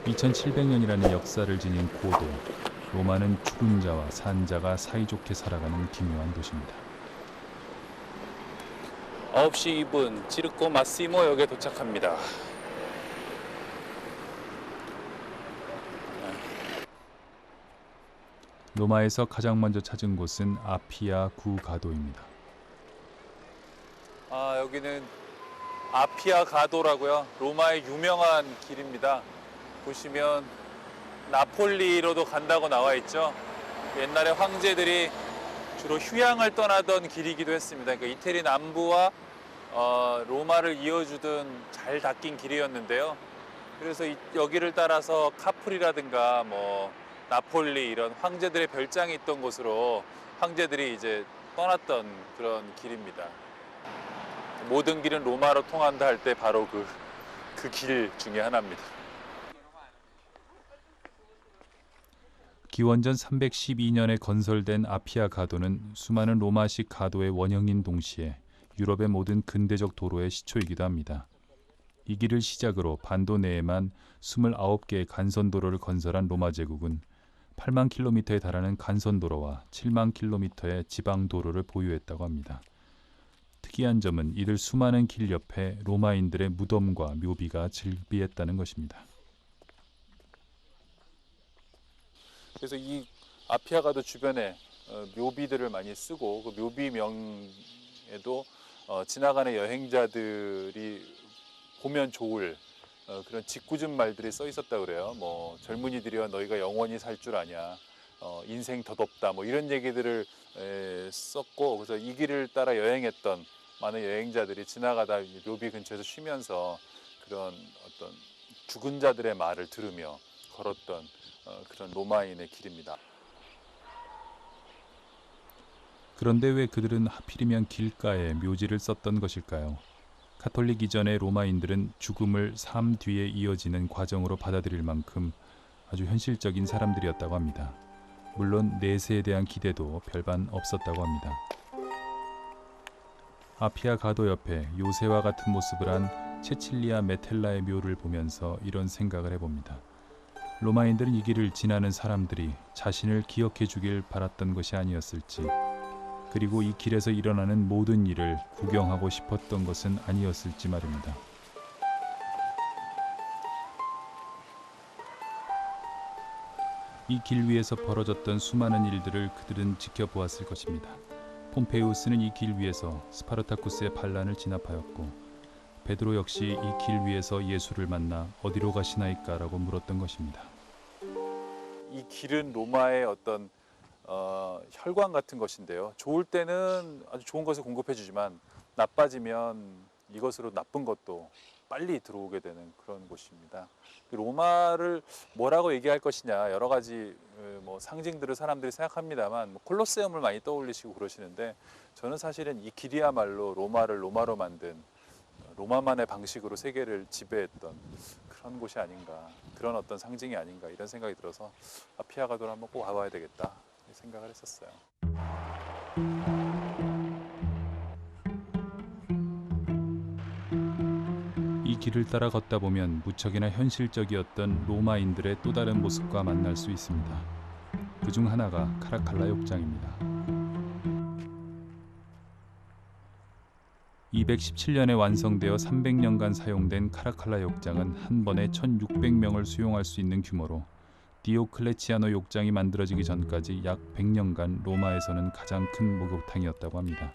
(2700년이라는) 역사를 지닌 고도, 로마는 죽은 자와 산 자가 사이좋게 살아가는 기묘한 도시입니다. 9시 2분 지르코 마시모역에 도착합니다. 로마에서 가장 먼저 찾은 곳은 아피아 구 가도입니다. 여기는 아피아 가도라고요. 로마의 유명한 길입니다. 보시면 나폴리로도 간다고 나와 있죠. 옛날에 황제들이 주로 휴양을 떠나던 길이기도 했습니다. 그러니까 이태리 남부와 로마를 이어주던 잘 닦인 길이었는데요. 그래서 여기를 따라서 카프리라든가 나폴리 이런 황제들의 별장이 있던 곳으로 황제들이 이제 떠났던 그런 길입니다. 모든 길은 로마로 통한다 할 때 바로 그 길 중에 하나입니다. 기원전 312년에 건설된 아피아 가도는 수많은 로마식 가도의 원형인 동시에 유럽의 모든 근대적 도로의 시초이기도 합니다. 이 길을 시작으로 반도 내에만 29개의 간선도로를 건설한 로마 제국은 8만 킬로미터에 달하는 간선도로와 7만 킬로미터의 지방도로를 보유했다고 합니다. 특이한 점은 이들 수많은 길 옆에 로마인들의 무덤과 묘비가 즐비했다는 것입니다. 그래서 이 아피아 가도 주변에 묘비들을 많이 쓰고 그 묘비명에도 지나가는 여행자들이 보면 좋을 그런 짓궂은 말들이 써 있었다고 그래요. 젊은이들이여 너희가 영원히 살 줄 아냐, 인생 덧없다, 이런 얘기들을 썼고, 그래서 이 길을 따라 여행했던 많은 여행자들이 지나가다 묘비 근처에서 쉬면서 그런 어떤 죽은 자들의 말을 들으며 걸었던 그런 로마인의 길입니다. 그런데 왜 그들은 하필이면 길가에 묘지를 썼던 것일까요? 가톨릭 이전의 로마인들은 죽음을 삶 뒤에 이어지는 과정으로 받아들일 만큼 아주 현실적인 사람들이었다고 합니다. 물론 내세에 대한 기대도 별반 없었다고 합니다. 아피아 가도 옆에 요새와 같은 모습을 한 체칠리아 메텔라의 묘를 보면서 이런 생각을 해봅니다. 로마인들은 이 길을 지나는 사람들이 자신을 기억해 주길 바랐던 것이 아니었을지, 그리고 이 길에서 일어나는 모든 일을 구경하고 싶었던 것은 아니었을지 말입니다. 이 길 위에서 벌어졌던 수많은 일들을 그들은 지켜보았을 것입니다. 폼페이우스는 이 길 위에서 스파르타쿠스의 반란을 진압하였고, 베드로 역시 이 길 위에서 예수를 만나 어디로 가시나이까 라고 물었던 것입니다. 이 길은 로마의 어떤 혈관 같은 것인데요. 좋을 때는 아주 좋은 것을 공급해 주지만 나빠지면 이것으로 나쁜 것도 빨리 들어오게 되는 그런 곳입니다. 로마를 뭐라고 얘기할 것이냐, 여러 가지 상징들을 사람들이 생각합니다만 콜로세움을 많이 떠올리시고 그러시는데, 저는 사실은 이 길이야말로 로마를 로마로 만든, 로마만의 방식으로 세계를 지배했던 그런 곳이 아닌가, 그런 어떤 상징이 아닌가, 이런 생각이 들어서 아피아 가도를 한번 꼭 와봐야 되겠다 생각을 했었어요. 이 길을 따라 걷다 보면 무척이나 현실적이었던 로마인들의 또 다른 모습과 만날 수 있습니다. 그중 하나가 카라칼라 욕장입니다. 217년에 완성되어 300년간 사용된 카라칼라 욕장은 한 번에 1600명을 수용할 수 있는 규모로 디오클레치아노 욕장이 만들어지기 전까지 약 100년간 로마에서는 가장 큰 목욕탕이었다고 합니다.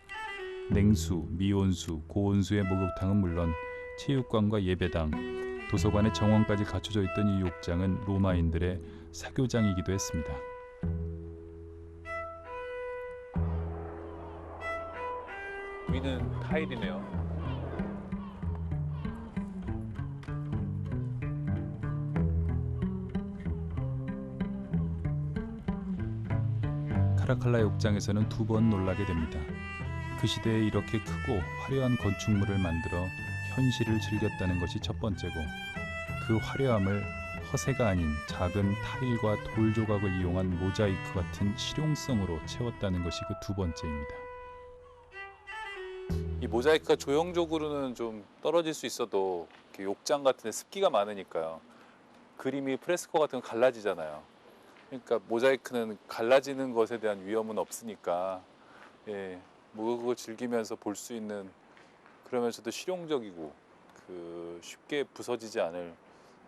냉수, 미온수, 고온수의 목욕탕은 물론 체육관과 예배당, 도서관의 정원까지 갖춰져 있던 이 욕장은 로마인들의 사교장이기도 했습니다. 위는 타일이네요. 카라칼라 욕장에서는 두 번 놀라게 됩니다. 그 시대에 이렇게 크고 화려한 건축물을 만들어 현실을 즐겼다는 것이 첫 번째고, 그 화려함을 허세가 아닌 작은 타일과 돌 조각을 이용한 모자이크 같은 실용성으로 채웠다는 것이 그 두 번째입니다. 이 모자이크가 조형적으로는 좀 떨어질 수 있어도 욕장 같은 데 습기가 많으니까요. 그림이 프레스코 같은 거 갈라지잖아요. 그러니까 모자이크는 갈라지는 것에 대한 위험은 없으니까 예, 그걸 즐기면서 볼 수 있는 그러면서도 실용적이고 쉽게 부서지지 않을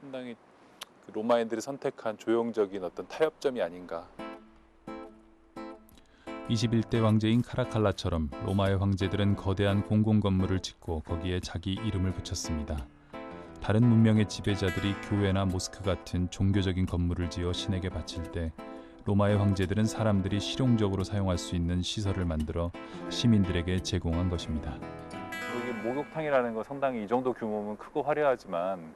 상당히 로마인들이 선택한 조형적인 어떤 타협점이 아닌가. 21대 왕제인 카라칼라처럼 로마의 황제들은 거대한 공공건물을 짓고 거기에 자기 이름을 붙였습니다. 다른 문명의 지배자들이 교회나 모스크 같은 종교적인 건물을 지어 신에게 바칠 때 로마의 황제들은 사람들이 실용적으로 사용할 수 있는 시설을 만들어 시민들에게 제공한 것입니다. 여기 목욕탕이라는 거 상당히 이 정도 규모면 크고 화려하지만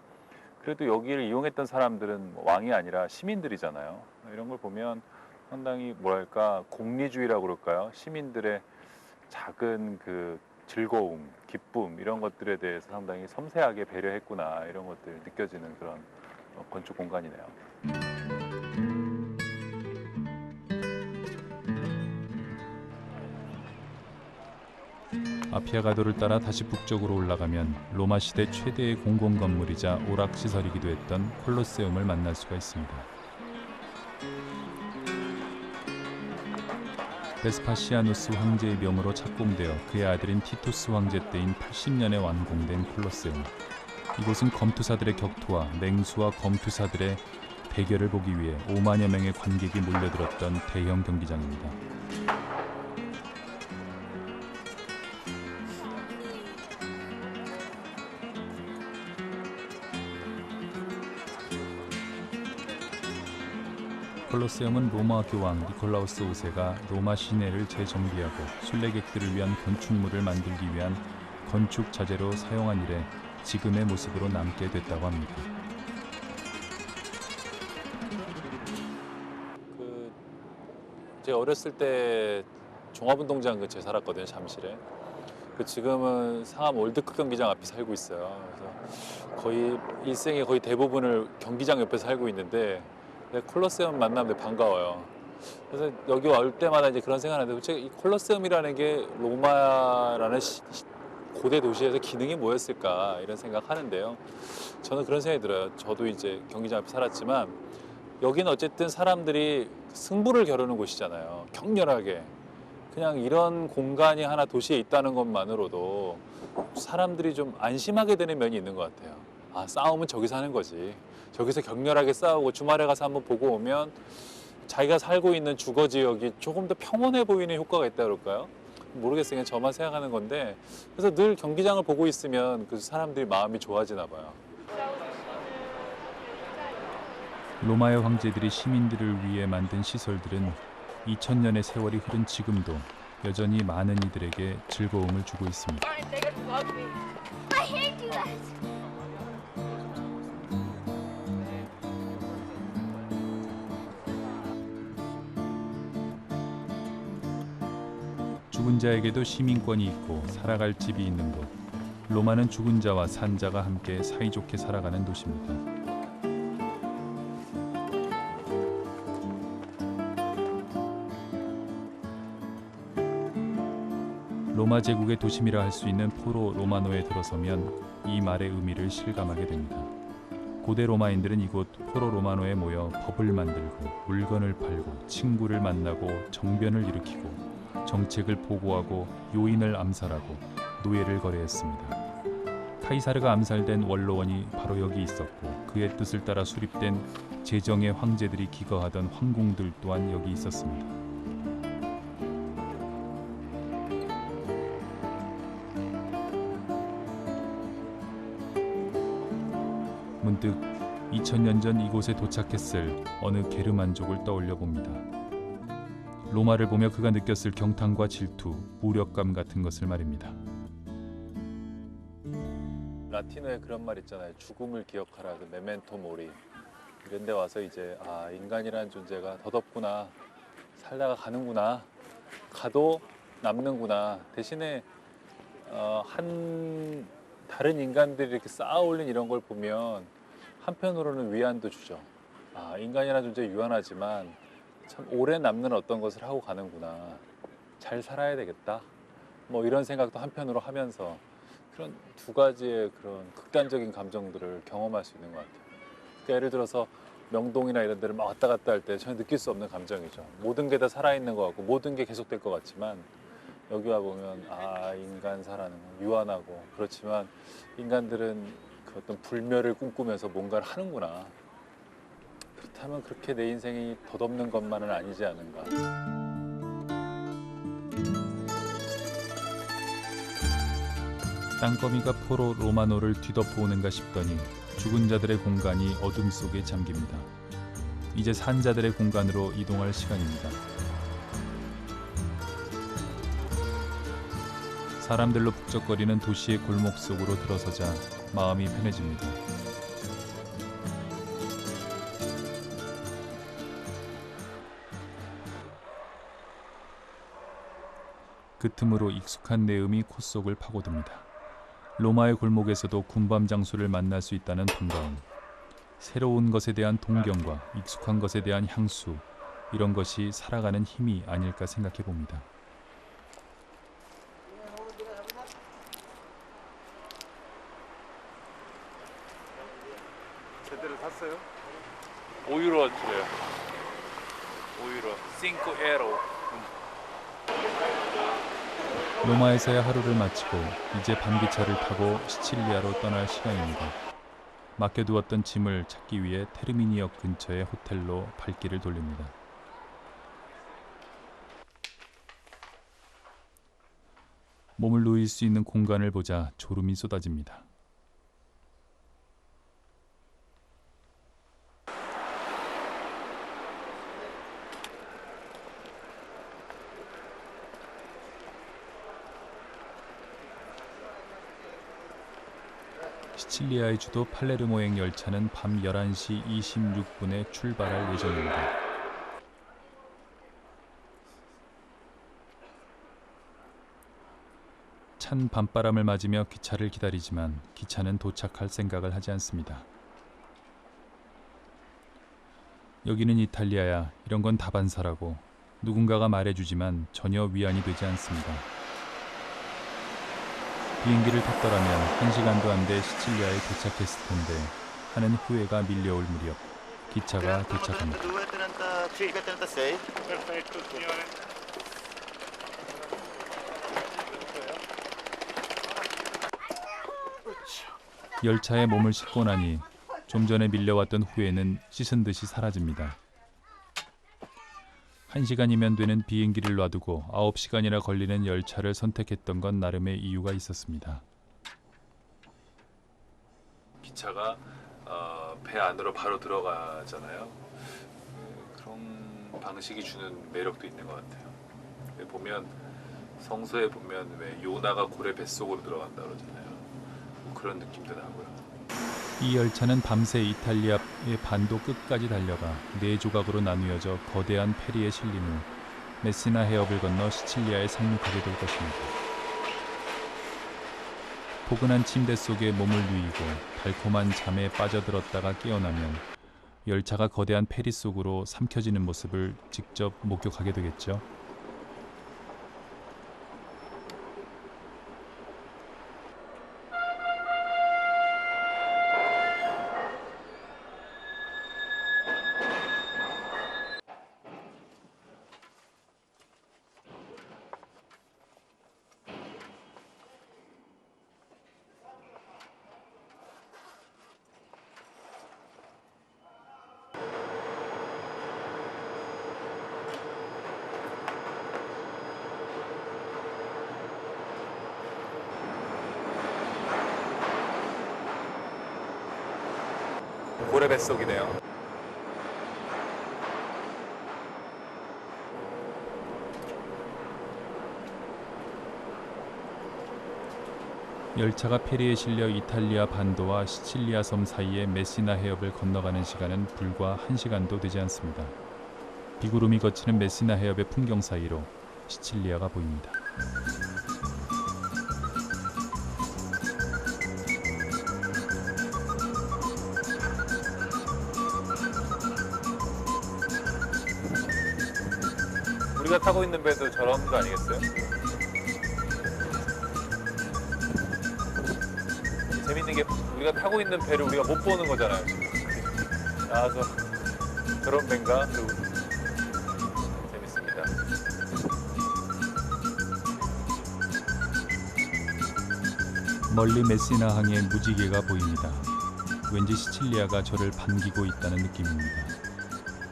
그래도 여기를 이용했던 사람들은 왕이 아니라 시민들이잖아요. 이런 걸 보면 상당히 뭐랄까 공리주의라고 그럴까요? 시민들의 작은 즐거움, 기쁨 이런 것들에 대해서 상당히 섬세하게 배려했구나 이런 것들 느껴지는 그런 건축 공간이네요. 아피아가도를 따라 다시 북쪽으로 올라가면 로마 시대 최대의 공공 건물이자 오락시설이기도 했던 콜로세움을 만날 수가 있습니다. 베스파시아누스 황제의 명으로 착공되어 그의 아들인 티투스 황제 때인 80년에 완공된 콜로세움. 이곳은 검투사들의 격투와 맹수와 검투사들의 대결을 보기 위해 5만여 명의 관객이 몰려들었던 대형 경기장입니다. 콜로세움은 로마 교황 니콜라우스 5세가 로마 시내를 재정비하고 순례객들을 위한 건축물을 만들기 위한 건축 자재로 사용한 이래 지금의 모습으로 남게 됐다고 합니다. 제가 어렸을 때 종합운동장 근처에 살았거든요, 잠실에. 지금은 상암 월드컵 경기장 앞에 살고 있어요. 그래서 거의 일생의 거의 대부분을 경기장 옆에 살고 있는데 콜로세움 만나면 반가워요. 그래서 여기 올 때마다 이제 그런 생각하는데 도대체 이 콜로세움이라는 게 로마라는 고대 도시에서 기능이 뭐였을까 이런 생각하는데요. 저는 그런 생각이 들어요. 저도 이제 경기장 앞에 살았지만 여기는 어쨌든 사람들이 승부를 겨루는 곳이잖아요. 격렬하게. 그냥 이런 공간이 하나 도시에 있다는 것만으로도 사람들이 좀 안심하게 되는 면이 있는 것 같아요. 아, 싸움은 저기서 하는 거지. 저기서 격렬하게 싸우고 주말에 가서 한번 보고 오면 자기가 살고 있는 주거 지역이 조금 더 평온해 보이는 효과가 있다 그럴까요? 모르겠어요. 그냥 저만 생각하는 건데 그래서 늘 경기장을 보고 있으면 그 사람들이 마음이 좋아지나 봐요. 로마의 황제들이 시민들을 위해 만든 시설들은 2000년의 세월이 흐른 지금도 여전히 많은 이들에게 즐거움을 주고 있습니다. 죽은 자에게도 시민권이 있고 살아갈 집이 있는 곳. 로마는 죽은 자와 산 자가 함께 사이좋게 살아가는 도시입니다. 로마 제국의 도심이라 할 수 있는 포로 로마노에 들어서면 이 말의 의미를 실감하게 됩니다. 고대 로마인들은 이곳 포로 로마노에 모여 법을 만들고 물건을 팔고 친구를 만나고 정변을 일으키고 정책을 보고하고 요인을 암살하고 노예를 거래했습니다. 카이사르가 암살된 원로원이 바로 여기 있었고 그의 뜻을 따라 수립된 제정의 황제들이 기거하던 황궁들 또한 여기 있었습니다. 문득 2000년 전 이곳에 도착했을 어느 게르만족을 떠올려 봅니다. 로마를 보며 그가 느꼈을 경탄과 질투, 무력감 같은 것을 말입니다. 라틴어에 그런 말 있잖아요. 죽음을 기억하라, 메멘토 모리. 이런 데 와서 이제 인간이라는 존재가 덧없구나, 살다가 가는구나, 가도 남는구나. 대신에 다른 인간들이 이렇게 쌓아 올린 이런 걸 보면 한편으로는 위안도 주죠. 인간이라는 존재 유한하지만 참 오래 남는 어떤 것을 하고 가는구나. 잘 살아야 되겠다. 뭐 이런 생각도 한편으로 하면서 그런 두 가지의 그런 극단적인 감정들을 경험할 수 있는 것 같아요. 그러니까 예를 들어서 명동이나 이런 데를 막 왔다 갔다 할 때 전혀 느낄 수 없는 감정이죠. 모든 게 다 살아있는 것 같고 모든 게 계속될 것 같지만 여기 와 보면 인간 살아는 건 유한하고 그렇지만 인간들은 그 어떤 불멸을 꿈꾸면서 뭔가를 하는구나. 그렇다면 그렇게 내 인생이 덧없는 것만은 아니지 않은가. 땅거미가 포로 로마노를 뒤덮어 오는가 싶더니 죽은 자들의 공간이 어둠 속에 잠깁니다. 이제 산 자들의 공간으로 이동할 시간입니다. 사람들로 북적거리는 도시의 골목 속으로 들어서자 마음이 편해집니다. 그 틈으로 익숙한 내음이 콧속을 파고듭니다. 로마의 골목에서도 군밤 장수를 만날 수 있다는 반가움, 새로운 것에 대한 동경과 익숙한 것에 대한 향수, 이런 것이 살아가는 힘이 아닐까 생각해 봅니다. 제대로 샀어요? 5유로짜리요. 5유로. 5에로. 로마에서의 하루를 마치고 이제 밤기차를 타고 시칠리아로 떠날 시간입니다. 맡겨두었던 짐을 찾기 위해 테르미니역 근처의 호텔로 발길을 돌립니다. 몸을 누일 수 있는 공간을 보자 졸음이 쏟아집니다. 시칠리아의 주도 팔레르모행 열차는 밤 11시 26분에 출발할 예정입니다. 찬 밤바람을 맞으며 기차를 기다리지만 기차는 도착할 생각을 하지 않습니다. 여기는 이탈리아야, 이런 건 다반사라고 누군가가 말해주지만 전혀 위안이 되지 않습니다. 비행기를 탔더라면 1시간도 안 돼 시칠리아에 도착했을 텐데 하는 후회가 밀려올 무렵 기차가 도착합니다. 열차에 몸을 싣고 나니 좀 전에 밀려왔던 후회는 씻은 듯이 사라집니다. 1시간이면 되는 비행기를 놔두고 9시간이나 걸리는 열차를 선택했던 건 나름의 이유가 있었습니다. 기차가 배 안으로 바로 들어가잖아요. 그런 방식이 주는 매력도 있는 것 같아요. 보면 성서에 보면 왜 요나가 고래 뱃속으로 들어간다 그러잖아요. 뭐 그런 느낌도 나고요. 이 열차는 밤새 이탈리아의 반도 끝까지 달려가 4조각으로 나누어져 거대한 페리에 실린 후 메시나 해협을 건너 시칠리아에 상륙하게 될 것입니다. 포근한 침대 속에 몸을 누이고 달콤한 잠에 빠져들었다가 깨어나면 열차가 거대한 페리 속으로 삼켜지는 모습을 직접 목격하게 되겠죠. 고래 뱃속이네요. 열차가 페리에 실려 이탈리아 반도와 시칠리아 섬 사이의 메시나 해협을 건너가는 시간은 불과 1시간도 되지 않습니다. 비구름이 거치는 메시나 해협의 풍경 사이로 시칠리아가 보입니다. 우리가 타고 있는 배도 저런 거 아니겠어요? 재밌는 게 우리가 타고 있는 배를 우리가 못 보는 거잖아요, 지금. 아, 그런 벤가? 재밌습니다. 멀리 메시나 항의 무지개가 보입니다. 왠지 시칠리아가 저를 반기고 있다는 느낌입니다.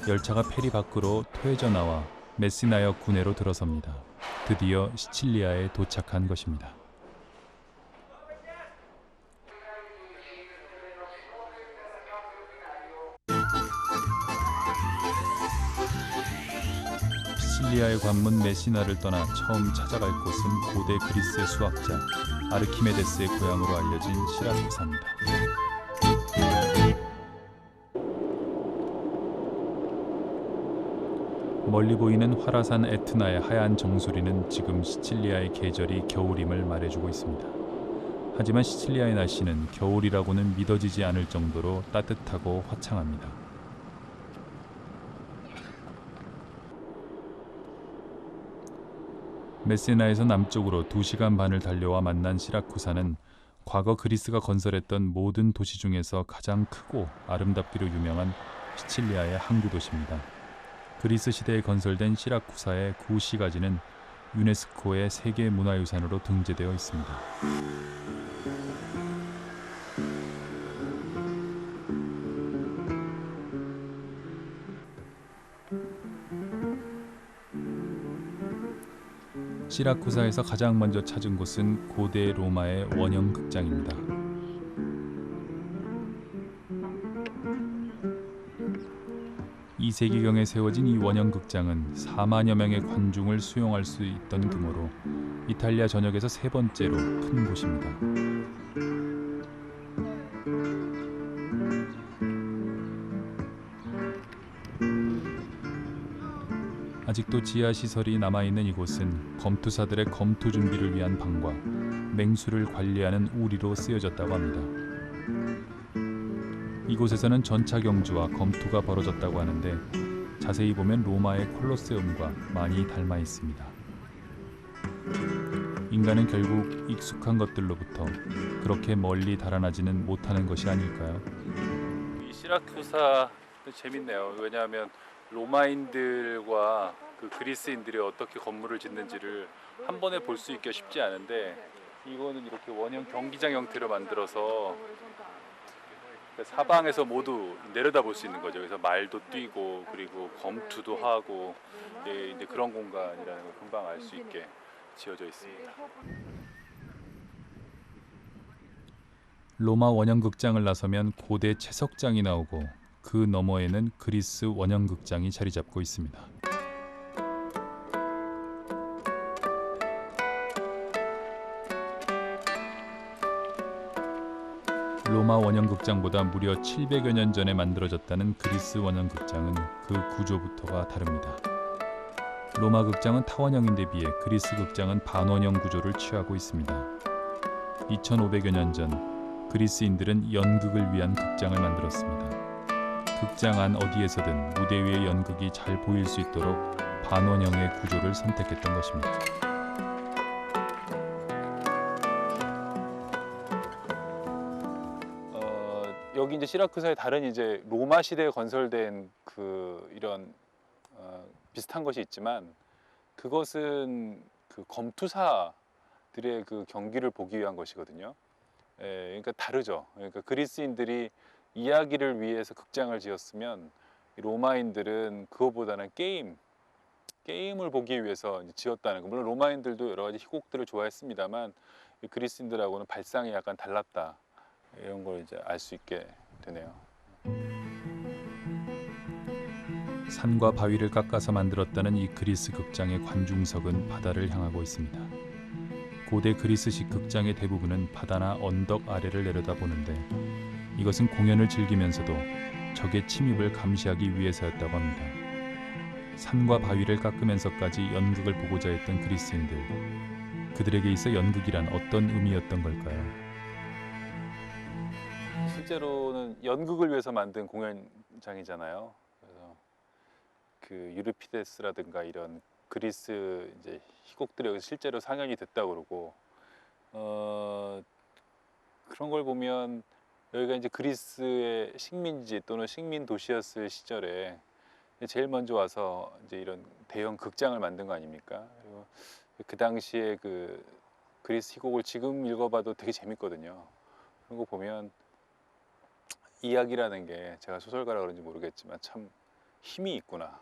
열차가 페리 밖으로 퇴져 나와 메시나역 구내로 들어섭니다. 드디어 시칠리아에 도착한 것입니다. 시칠리아의 관문 메시나를 떠나 처음 찾아갈 곳은 고대 그리스의 수학자 아르키메데스의 고향으로 알려진 시라쿠사입니다. 멀리 보이는 화라산 에트나의 하얀 정수리는 지금 시칠리아의 계절이 겨울임을 말해주고 있습니다. 하지만 시칠리아의 날씨는 겨울이라고는 믿어지지 않을 정도로 따뜻하고 화창합니다. 메세나에서 남쪽으로 2시간 반을 달려와 만난 시라쿠사는 과거 그리스가 건설했던 모든 도시 중에서 가장 크고 아름답기로 유명한 시칠리아의 항구 도시입니다. 그리스 시대에 건설된 시라쿠사의 구시가지는 유네스코의 세계 문화유산으로 등재되어 있습니다. 시라쿠사에서 가장 먼저 찾은 곳은 고대 로마의 원형 극장입니다. 이 세기경에 세워진 이 원형 극장은 4만여 명의 관중을 수용할 수 있던 규모로 이탈리아 전역에서 3번째로 큰 곳입니다. 아직도 지하 시설이 남아있는 이곳은 검투사들의 검투 준비를 위한 방과 맹수를 관리하는 우리로 쓰여졌다고 합니다. 이곳에서는 전차 경주와 검투가 벌어졌다고 하는데 자세히 보면 로마의 콜로세움과 많이 닮아 있습니다. 인간은 결국 익숙한 것들로부터 그렇게 멀리 달아나지는 못하는 것이 아닐까요? 이 시라쿠사 재밌네요. 왜냐하면 로마인들과 그 그리스인들이 어떻게 건물을 짓는지를 한 번에 볼 수 있기가 쉽지 않은데 이거는 이렇게 원형 경기장 형태로 만들어서 사방에서 모두 내려다볼 수 있는 거죠. 그래서 말도 뛰고 그리고 검투도 하고 이제 그런 공간이라는 걸 금방 알 수 있게 지어져 있습니다. 로마 원형 극장을 나서면 고대 채석장이 나오고 그 너머에는 그리스 원형 극장이 자리 잡고 있습니다. 로마 원형 극장보다 무려 700여 년 전에 만들어졌다는 그리스 원형 극장은 그 구조부터가 다릅니다. 로마 극장은 타원형인데 비해 그리스 극장은 반원형 구조를 취하고 있습니다. 2500여 년 전 그리스인들은 연극을 위한 극장을 만들었습니다. 극장 안 어디에서든 무대 위의 연극이 잘 보일 수 있도록 반원형의 구조를 선택했던 것입니다. 여기 이제 시라쿠사의 다른 이제 로마 시대에 건설된 그 이런 비슷한 것이 있지만 그것은 그 검투사들의 그 경기를 보기 위한 것이거든요. 그러니까 다르죠. 그러니까 그리스인들이 이야기를 위해서 극장을 지었으면 로마인들은 그거보다는 게임을 보기 위해서 지었다는 거. 물론 로마인들도 여러 가지 희곡들을 좋아했습니다만 그리스인들하고는 발상이 약간 달랐다. 이런 걸 이제 알 수 있게 되네요. 산과 바위를 깎아서 만들었다는 이 그리스 극장의 관중석은 바다를 향하고 있습니다. 고대 그리스식 극장의 대부분은 바다나 언덕 아래를 내려다보는데 이것은 공연을 즐기면서도 적의 침입을 감시하기 위해서였다고 합니다. 산과 바위를 깎으면서까지 연극을 보고자 했던 그리스인들, 그들에게 있어 연극이란 어떤 의미였던 걸까요? 실제로는 연극을 위해서 만든 공연장이잖아요. 그래서 그 유리피데스라든가 이런 그리스 이제 희곡들이 여기서 실제로 상연이 됐다고 그러고 그런 걸 보면 여기가 이제 그리스의 식민지 또는 식민 도시였을 시절에 제일 먼저 와서 이제 이런 대형 극장을 만든 거 아닙니까? 그리고 그 당시에 그 그리스 희곡을 지금 읽어봐도 되게 재밌거든요. 그런 거 보면 이야기라는 게 제가 소설가라 그런지 모르겠지만 참 힘이 있구나.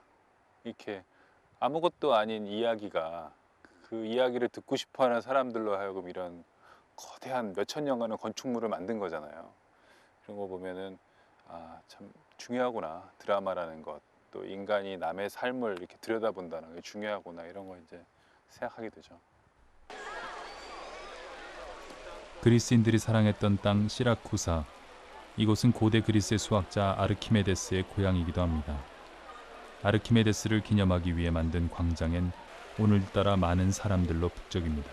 이렇게 아무것도 아닌 이야기가 그 이야기를 듣고 싶어하는 사람들로 하여금 이런 거대한 몇천 년간의 건축물을 만든 거잖아요. 그런 거 보면은 참 중요하구나. 드라마라는 것, 또 인간이 남의 삶을 이렇게 들여다본다는 게 중요하구나. 이런 거 이제 생각하게 되죠. 그리스인들이 사랑했던 땅 시라쿠사. 이곳은 고대 그리스의 수학자 아르키메데스의 고향이기도 합니다. 아르키메데스를 기념하기 위해 만든 광장엔 오늘따라 많은 사람들로 북적입니다.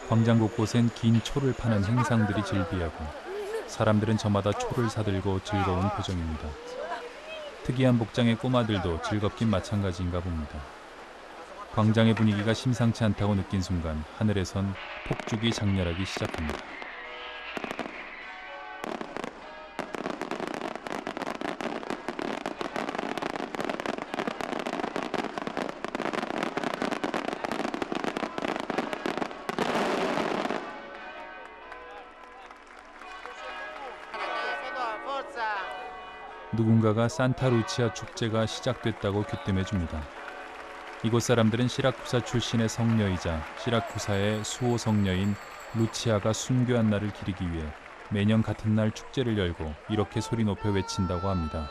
광장 곳곳엔 긴 초를 파는 행상들이 즐비하고 사람들은 저마다 초를 사들고 즐거운 표정입니다. 특이한 복장의 꼬마들도 즐겁긴 마찬가지인가 봅니다. 광장의 분위기가 심상치 않다고 느낀 순간 하늘에선 폭죽이 장렬하기 시작합니다. 누군가가 산타루치아 축제가 시작됐다고 귀뜸해줍니다. 이곳 사람들은 시라쿠사 출신의 성녀이자 시라쿠사의 수호 성녀인 루치아가 순교한 날을 기리기 위해 매년 같은 날 축제를 열고 이렇게 소리 높여 외친다고 합니다.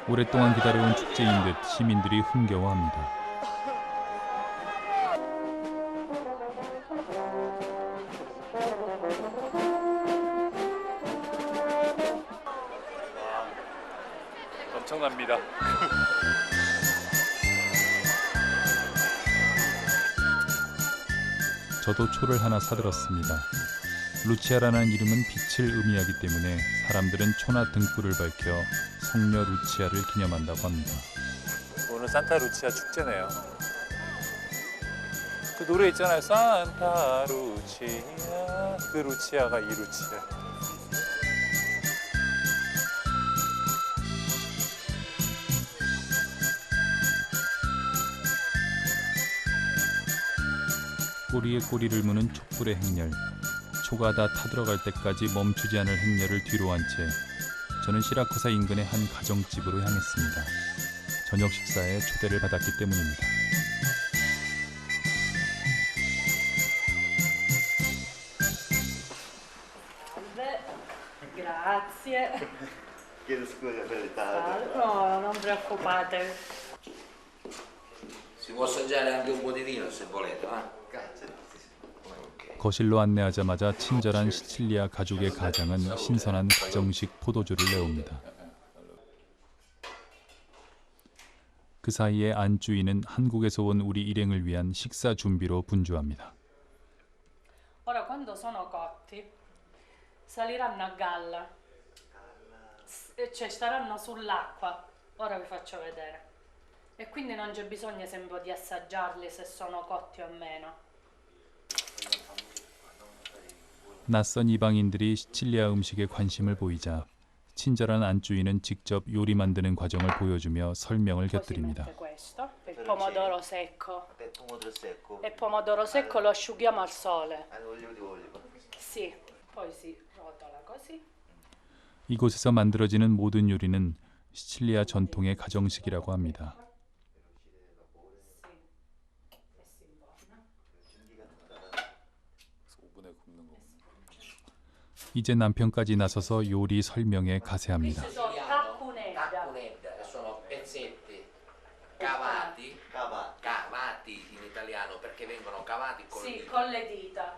오랫동안 기다려온 축제인 듯 시민들이 흥겨워합니다. 엄청납니다. 저도 초를 하나 사들었습니다. 루치아라는 이름은 빛을 의미하기 때문에 사람들은 초나 등불을 밝혀 성녀 루치아를 기념한다고 합니다. 오늘 산타 루치아 축제네요. 그 노래 있잖아요. 산타 루치아. 그 루치아가 이 루치아. 꼬리에 꼬리를 무는 촛불의 행렬. 초가 다 타들어갈 때까지 멈추지 않을 행렬을 뒤로 한 채 저는 시라쿠사 인근의 한 가정집으로 향했습니다. 저녁 식사에 초대를 받았기 때문입니다. Grazie. Chiedo scusa per ritardo. No, non preoccupate. Si può assaggiare anche un po' di vino se volete, Grazie. 거실로 안내하자마자 친절한 시칠리아 가족의 가장은 신선한 가정식 포도주를 내옵니다. 그 사이에 안주인은 한국에서 온 우리 일행을 위한 식사 준비로 분주합니다. Ora quando sono cotti saliranno a galla, cioè staranno sull'acqua. Ora vi faccio vedere. E quindi non c'è bisogno sempre di assaggiarli se sono cotti o meno. 낯선 이방인들이 시칠리아 음식에 관심을 보이자 친절한 안주인은 직접 요리 만드는 과정을 보여주며 설명을 Poi si 곁들입니다. mette questo, il pomodoro secco. Pomodoro secco. E pomodoro secco lo asciughiamo al sole. Olio di olivo. Sì, poi si rotola così. 이곳에서 만들어지는 모든 요리는 시칠리아 전통의 가정식이라고 합니다. 이제 남편까지 나서서 요리 설명에 가세합니다. Caccunedda. Caccunedda, che sono pezzetti cavati, cavati in italiano perché vengono cavati con Sì, le dita. con le dita.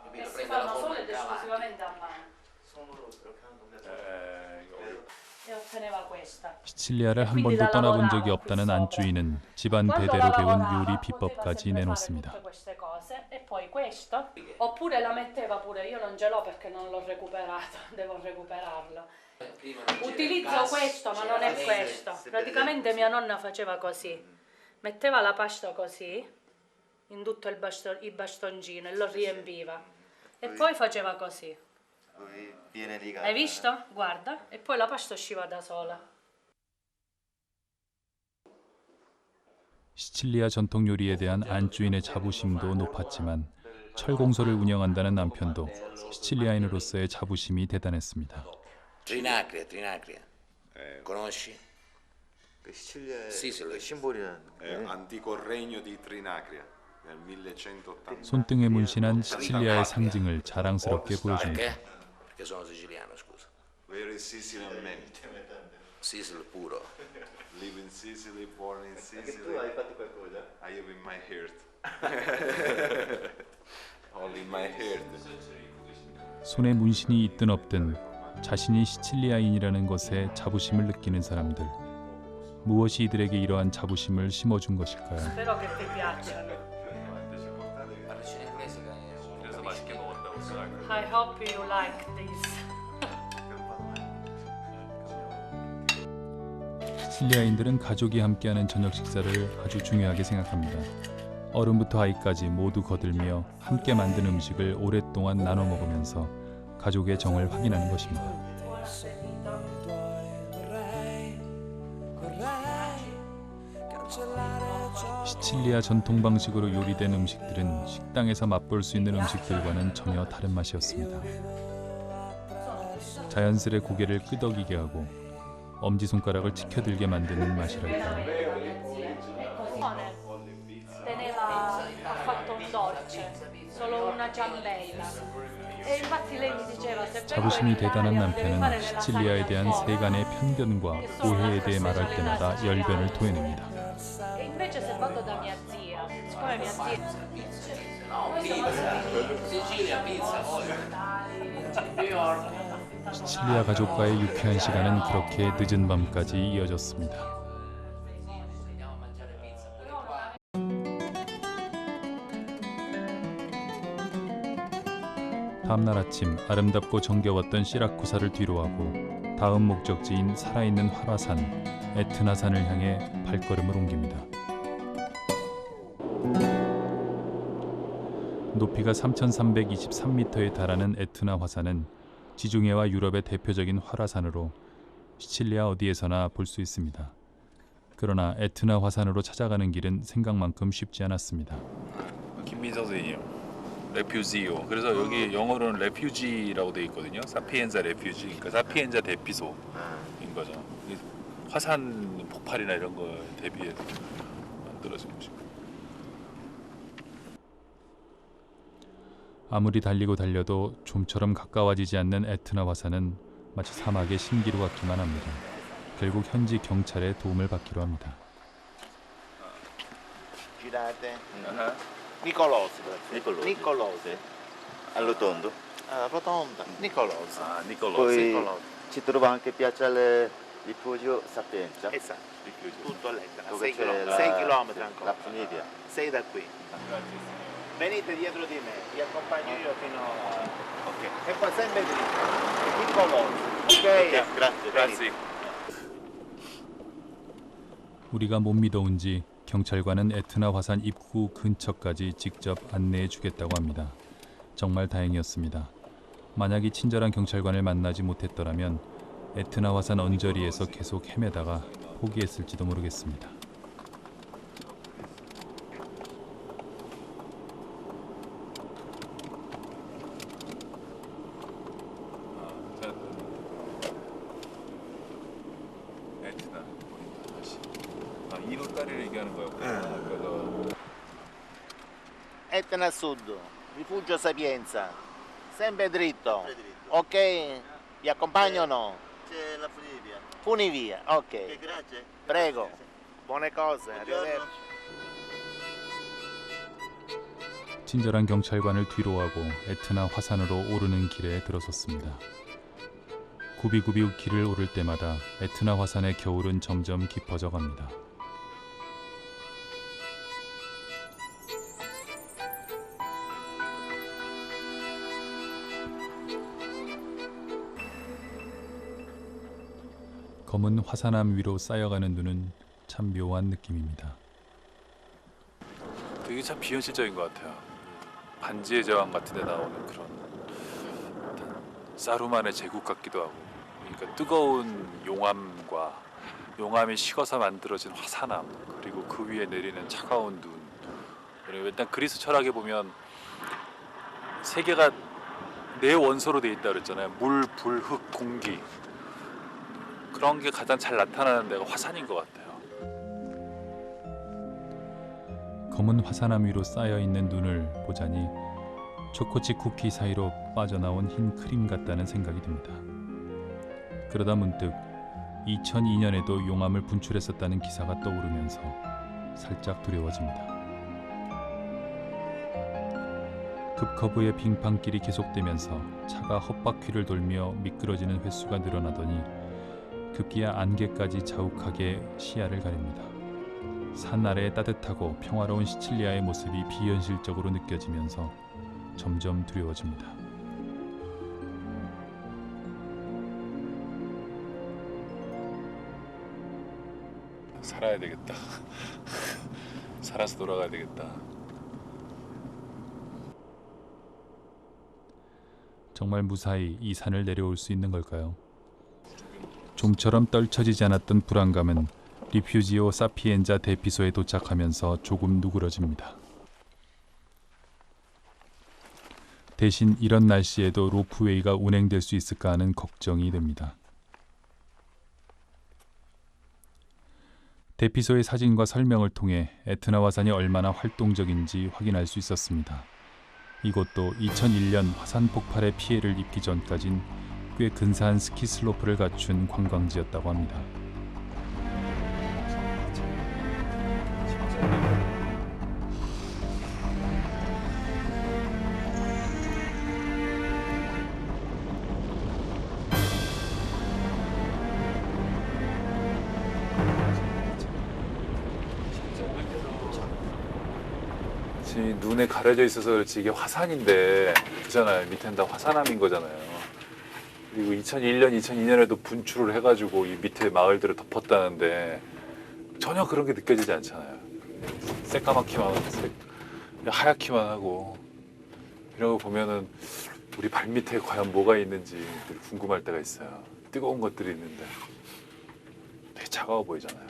Capito? E si Prende la fanno forma solo ed di cavati. esclusivamente a mano. 이거 E otteneva questa. 시칠리아를 한 번도 떠나본 적이 없다는 안주인은 집안 대대로 배운 요리 비법까지 내놓습니다. Tutte queste cose e poi questo, oppure la metteva pure, io non ce l'ho perché non l'ho recuperato, devo recuperarlo. Prima non c'era il Utilizzo gas, questo, ma c'era non è la questo. se Praticamente vedete mia nonna faceva così, metteva la pasta così, in tutto il bastoncino e lo riempiva. E poi faceva così. Poi viene rigata. Hai visto? Guarda, e poi la pasta usciva da sola. 시칠리아 전통 요리에 대한 안주인의 자부심도 높았지만 철공소를 운영한다는 남편도 시칠리아인으로서의 자부심이 대단했습니다. Trinacria. Conosci? 그 시칠리아의 시슬리. 그 심볼이라는 antico regno di Trinacria nel 1180. 손등에 문신한 시칠리아의 상징을 자랑스럽게 보여줍니다. Perché? Perché sono siciliano, scusa. Very Sicilian man. Sicily puro. Live in Sicily, born in tu Sicily. hai fatto qualcosa? I have in my heart. All in my heart. 손에 문신이 있든 없든 자신이 시칠리아인이라는 것에 자부심을 느끼는 사람들. 무엇이 이들에게 이러한 자부심을 심어준 것일까요? Spero che ti piacciono. Parlici in inglese che 그래서 맛있게 먹었다고 생각해요. I hope you like this. 시칠리아인들은 가족이 함께하는 저녁 식사를 아주 중요하게 생각합니다. 어른부터 아이까지 모두 거들며 함께 만든 음식을 오랫동안 나눠 먹으면서 가족의 정을 확인하는 것입니다. 시칠리아 전통 방식으로 요리된 음식들은 식당에서 맛볼 수 있는 음식들과는 전혀 다른 맛이었습니다. 자연스레 고개를 끄덕이게 하고 엄지손가락을 치켜들게 만드는 맛이랄까요. Ha fatto un dolce, solo una ciambella. E infatti lei mi diceva se 자부심이 대단한 남편은 시칠리아에 대한 세간의 편견과 오해에 대해 말할 때마다 열변을 토해냅니다. E invece se vado da mia zia, siccome mia zia Sicilia, pizza, New York. 시칠리아 가족과의 유쾌한 시간은 그렇게 늦은 밤까지 이어졌습니다. Andiamo a mangiare pizza pure qua. 다음날 아침 아름답고 정겨웠던 시라쿠사를 뒤로하고 다음 목적지인 살아있는 활화산 에트나산을 향해 발걸음을 옮깁니다. 높이가 3,323m에 달하는 에트나 화산은 지중해와 유럽의 대표적인 활화산으로 시칠리아 어디에서나 볼 수 있습니다. 그러나 에트나 화산으로 찾아가는 길은 생각만큼 쉽지 않았습니다. 김민성 선생님, 레퓨지오. 그래서 여기 영어로는 레퓨지라고 돼 있거든요. 사피엔자 레퓨지. 그러니까 사피엔자 대피소인 거죠. 이 화산 폭발이나 이런 거 대비해서 만들어진 것이고. 아무리 달리고 달려도 좀처럼 가까워지지 않는 에트나 화산은 마치 사막의 신기루 같기만 합니다. 결국 현지 경찰의 도움을 받기로 합니다. girate. Nicolosi. Nicolosi. Arrotondo. Rotonda. Nicolosi. 아, 니콜로스. Poi ci trova anche Piazza del Rifugio Sapienza. Esatto, tutto all'Etna, Dove 6 c'è chilometri la ancora. funivia. 6 da qui. Venite dietro di me, vi accompagno io fino a... Ok. E poi sempre dritto. Nicolosi. Ok, Grazie. venite. 우리가 못 믿어온지 경찰관은 에트나 화산 입구 근처까지 직접 안내해 주겠다고 합니다. 정말 다행이었습니다. 만약 이 친절한 경찰관을 만나지 못했더라면 에트나 화산 언저리에서 계속 헤매다가 포기했을지도 모르겠습니다. 에트나. 아, 이웃다리를 얘기하는 거였구나. 그래서 Etna a sud, Rifugio Sapienza. Sempre dritto. Sempre dritto. Ok? Vi accompagno o no? C'è la funivia. Funivia, ok. Grazie. Prego. Buone cose, arrivederci. 친절한 경찰관을 뒤로하고 에트나 화산으로 오르는 길에 들어섰습니다. 굽이굽이 길을 오를 때마다 에트나 화산의 겨울은 점점 깊어져 갑니다. 검은 화산암 위로 쌓여가는 눈은 참 묘한 느낌입니다. 되게 참 비현실적인 것 같아요. 반지의 제왕 같은 데 나오는 그런 사루만의 제국 같기도 하고, 그러니까 뜨거운 용암과 용암이 식어서 만들어진 화산암, 그리고 그 위에 내리는 차가운 눈. 그리고 일단 그리스 철학에 보면 세계가 네 원소로 돼 있다 그랬잖아요. 물, 불, 흙, 공기. 그런 게 가장 잘 나타나는 데가 화산인 것 같아요. 검은 화산암 위로 쌓여있는 눈을 보자니 초코칩 쿠키 사이로 빠져나온 흰 크림 같다는 생각이 듭니다. 그러다 문득 2002년에도 용암을 분출했었다는 기사가 떠오르면서 살짝 두려워집니다. 급커브의 빙판길이 계속되면서 차가 헛바퀴를 돌며 미끄러지는 횟수가 늘어나더니 급기야 안개까지 자욱하게 시야를 가립니다. 산 아래의 따뜻하고 평화로운 시칠리아의 모습이 비현실적으로 느껴지면서 점점 두려워집니다. 살아야 되겠다. 살아서 돌아가야 되겠다. 정말 무사히 이 산을 내려올 수 있는 걸까요? 좀처럼 떨쳐지지 않았던 불안감은 리퓨지오 사피엔자 대피소에 도착하면서 조금 누그러집니다. 대신 이런 날씨에도 로프웨이가 운행될 수 있을까 하는 걱정이 됩니다. 대피소의 사진과 설명을 통해 에트나 화산이 얼마나 활동적인지 확인할 수 있었습니다. 이곳도 2001년 화산 폭발의 피해를 입기 전까진 꽤 근사한 스키 슬로프를 갖춘 관광지였다고 합니다. 지금 눈에 가려져 있어서 그렇지 이게 화산인데 그잖아요. 밑에는 다 화산암인 거잖아요. 그리고 2001년, 2002년에도 분출을 해가지고 이 밑에 마을들을 덮었다는데 전혀 그런 게 느껴지지 않잖아요. 새까맣기만 하고 하얗기만 하고 이런 거 보면은 우리 발밑에 과연 뭐가 있는지 궁금할 때가 있어요. 뜨거운 것들이 있는데 되게 차가워 보이잖아요.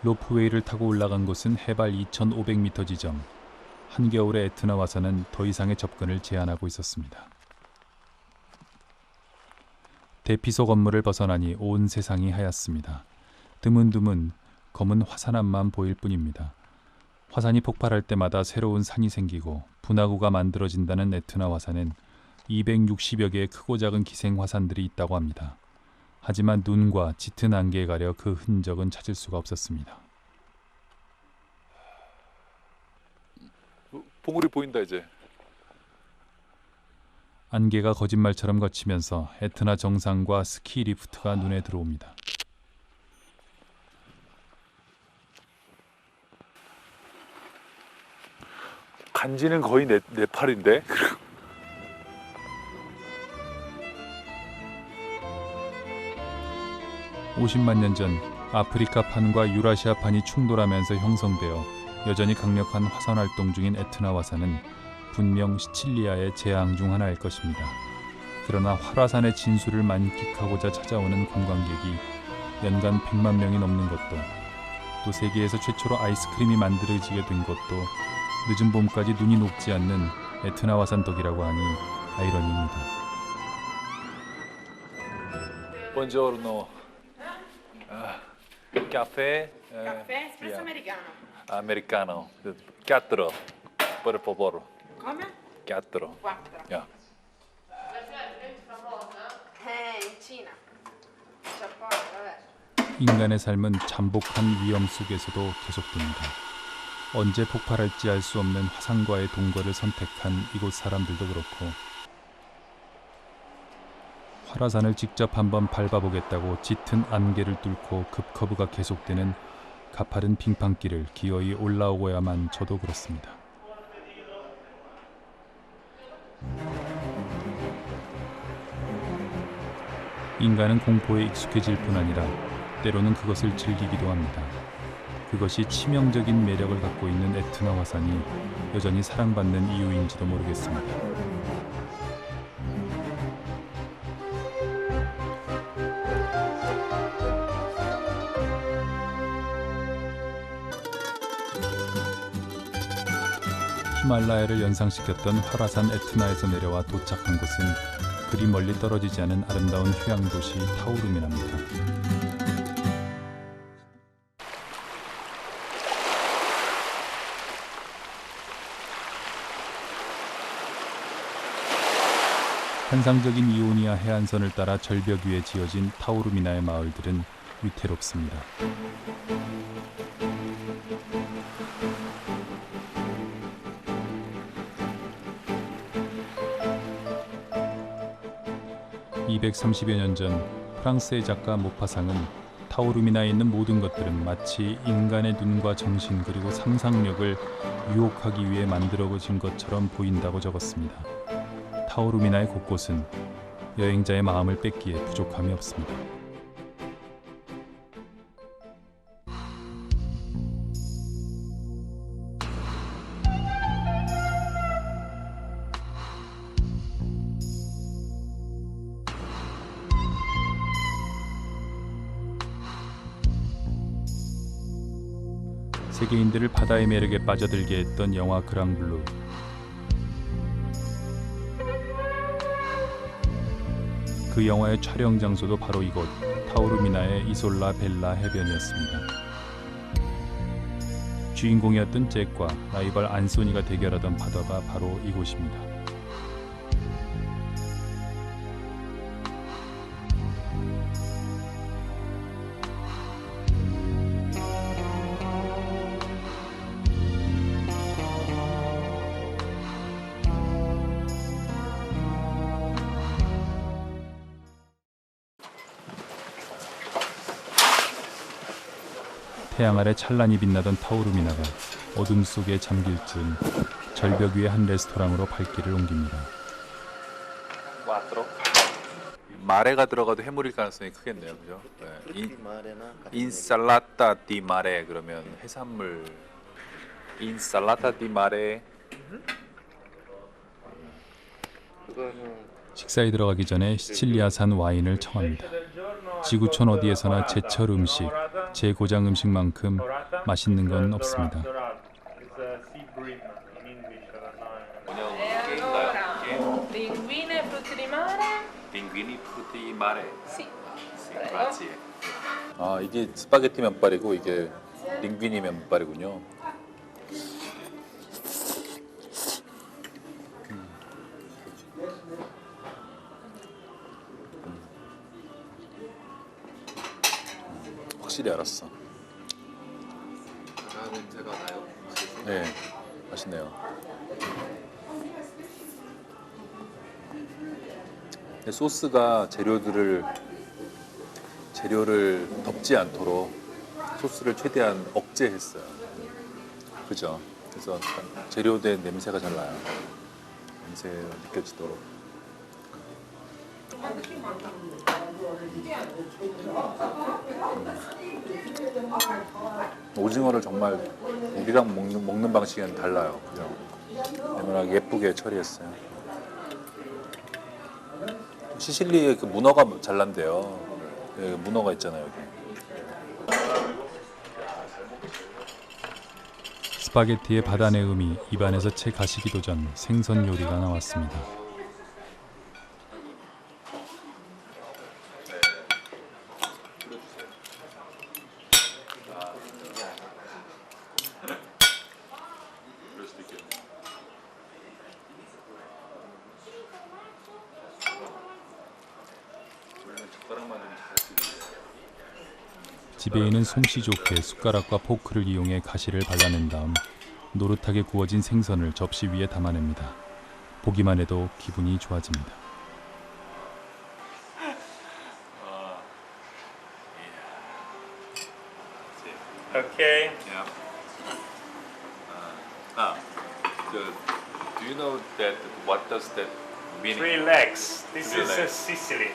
로프웨이를 타고 올라간 곳은 해발 2,500m 지점. 한겨울의 에트나 화산은 더 이상의 접근을 제한하고 있었습니다. 대피소 건물을 벗어나니 온 세상이 하얗습니다. 드문드문 검은 화산암만 보일 뿐입니다. 화산이 폭발할 때마다 새로운 산이 생기고 분화구가 만들어진다는 에트나 화산엔 260여 개의 크고 작은 기생 화산들이 있다고 합니다. 하지만 눈과 짙은 안개에 가려 그 흔적은 찾을 수가 없었습니다. 봉우리 보인다 이제. 안개가 거짓말처럼 걷히면서 에트나 정상과 스키 리프트가 눈에 들어옵니다. 간지는 거의 네팔인데. 50만 년 전 아프리카판과 유라시아판이 충돌하면서 형성되어 여전히 강력한 화산 활동 중인 에트나 화산은 분명 시칠리아의 재앙 중 하나일 것입니다. 그러나 활화산의 진수를 만끽하고자 찾아오는 관광객이 연간 100만 명이 넘는 것도, 또 세계에서 최초로 아이스크림이 만들어지게 된 것도 늦은 봄까지 눈이 녹지 않는 에트나 화산 덕이라고 하니 아이러니입니다. Buongiorno. Caffè? Caffè espresso yeah. americano. Americano. 4, per favore. Come? 4. 4. Yeah. In Cina. Giappone, vabbè. 인간의 삶은 잠복한 위험 속에서도 계속됩니다. 언제 폭발할지 알 수 없는 화산과의 동거를 선택한 이곳 사람들도 그렇고, 활화산을 직접 한번 밟아보겠다고 짙은 안개를 뚫고 급커브가 계속되는 가파른 빙판길을 기어이 올라오고야만 저도 그렇습니다. 인간은 공포에 익숙해질 뿐 아니라 때로는 그것을 즐기기도 합니다. 그것이 치명적인 매력을 갖고 있는 에트나 화산이 여전히 사랑받는 이유인지도 모르겠습니다. 히말라야를 연상시켰던 활화산 에트나에서 내려와 도착한 곳은 그리 멀리 떨어지지 않은 아름다운 휴양 도시 타우르민입니다. 환상적인 이오니아 해안선을 따라 절벽 위에 지어진 타우르미나의 마을들은 위태롭습니다. (230여 년) 전 프랑스의 작가 모파상은 타우르미나에 있는 모든 것들은 마치 인간의 눈과 정신 그리고 상상력을 유혹하기 위해 만들어진 것처럼 보인다고 적었습니다. 타우르미나의 곳곳은 여행자의 마음을 뺏기에 부족함이 없습니다. 세계인들을 바다의 매력에 빠져들게 했던 영화 그랑블루. 그 영화의 촬영 장소도 바로 이곳 타우르미나의 이솔라 벨라 해변이었습니다. 주인공이었던 잭과 라이벌 안소니가 대결하던 바다가 바로 이곳입니다. 태양 아래 찬란히 빛나던 타우르미나가 어둠 속에 잠길 즈음 절벽 위의 한 레스토랑으로 발길을 옮깁니다. 마레가 들어가도 해물일 가능성이 크겠네요, 그죠? 네. 인살라타 디 마레 그러면 해산물. 인살라타 디 마레. 식사에 들어가기 전에 시칠리아산 와인을 청합니다. 지구촌 어디에서나 제철 음식, 제고장 음식만큼 맛있는 건 없습니다. Linguine frutti di mare? 링귀니 프루티 마레. Sì. grazie. 아, 이게 스파게티 면발이고 이게 링귀니 면발이군요. 확실히 알았어. 냄새가 나요? 네, 맛있네요. 근데 소스가 재료를 덮지 않도록 소스를 최대한 억제했어요. 그죠? 그래서 재료된 냄새가 잘 나요. 냄새가 느껴지도록. 오징어를 정말 우리랑 먹는 방식은 달라요. 그죠? 얼마나 예쁘게 처리했어요. 시실리에 그 문어가 잘 난대요. 네, 문어가 있잖아요, 여기. 스파게티의 바다 내음이 입안에서 채 가시기도 전 생선 요리가 나왔습니다. 지배인은 솜씨 좋게 숟가락과 포크를 이용해 가시를 발라낸 다음 노릇하게 구워진 생선을 접시 위에 담아냅니다. 보기만 해도 기분이 좋아집니다. Okay. Yeah. Do you know that what does that mean? 3 legs. This Three is legs. Sicily.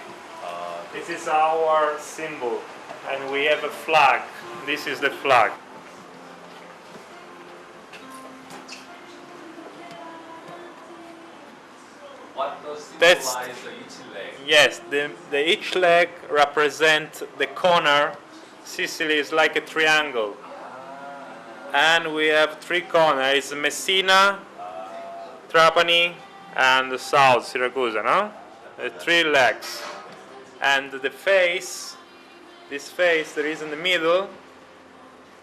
This is our symbol, and we have a flag. This is the flag. What does That's- symbolize each leg? Yes, each leg represents the corner. Sicily is like a triangle. And we have three corners. It's Messina, Trapani, and the south, Syracuse, no? The three legs. And the face, this face that is in the middle,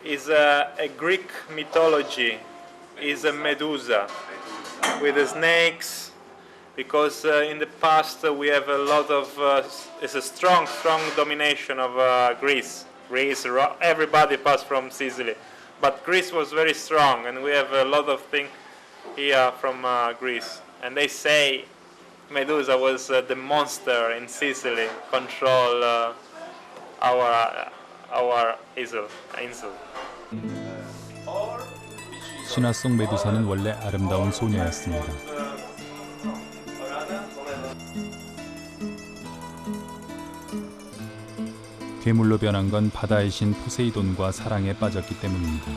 is a Greek mythology. Is a Medusa with the snakes. Because in the past we have a lot of, it's a strong domination of Greece. Everybody passed from Sicily. But Greece was very strong, and we have a lot of things here from Greece. And they say Medusa was the monster in Sicily, control our isle. 신화 속 메두사는 원래 아름다운 소녀였습니다. 괴물로 변한 건 바다의 신 포세이돈과 사랑에 빠졌기 때문입니다.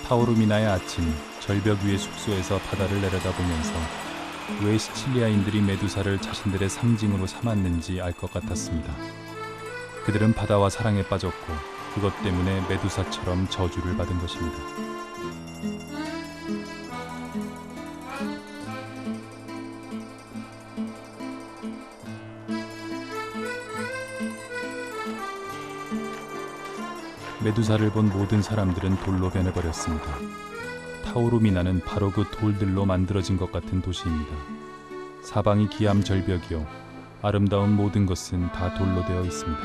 타오르미나의 아침, 절벽 위의 숙소에서 바다를 내려다보면서 왜 시칠리아인들이 메두사를 자신들의 상징으로 삼았는지 알 것 같았습니다. 그들은 바다와 사랑에 빠졌고 그것 때문에 메두사처럼 저주를 받은 것입니다. 메두사를 본 모든 사람들은 돌로 변해버렸습니다. 타오르미나는 바로 그 돌들로 만들어진 것 같은 도시입니다. 사방이 기암 절벽이요, 아름다운 모든 것은 다 돌로 되어 있습니다.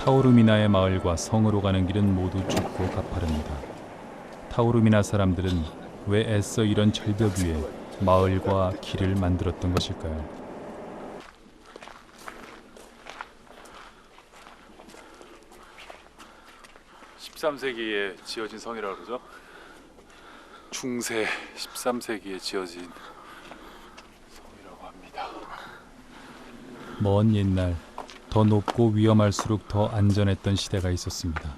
타오르미나의 마을과 성으로 가는 길은 모두 좁고 가파릅니다. 타오르미나 사람들은 왜 애써 이런 절벽 위에 마을과 길을 만들었던 것일까요? 13세기에 지어진 성이라고 그러죠? 중세 13세기에 지어진 성이라고 합니다. 먼 옛날, 더 높고 위험할수록 더 안전했던 시대가 있었습니다.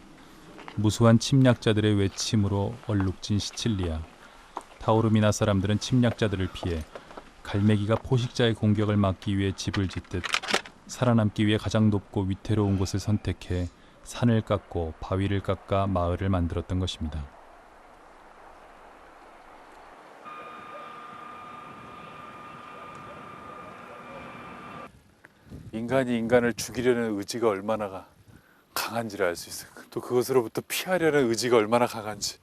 무수한 침략자들의 외침으로 얼룩진 시칠리아. 타오르미나 사람들은 침략자들을 피해 갈매기가 포식자의 공격을 막기 위해 집을 짓듯 살아남기 위해 가장 높고 위태로운 곳을 선택해 산을 깎고 바위를 깎아 마을을 만들었던 것입니다. 인간이 인간을 죽이려는 의지가 얼마나 강한지를 알 수 있어요. 또 그것으로부터 피하려는 의지가 얼마나 강한지.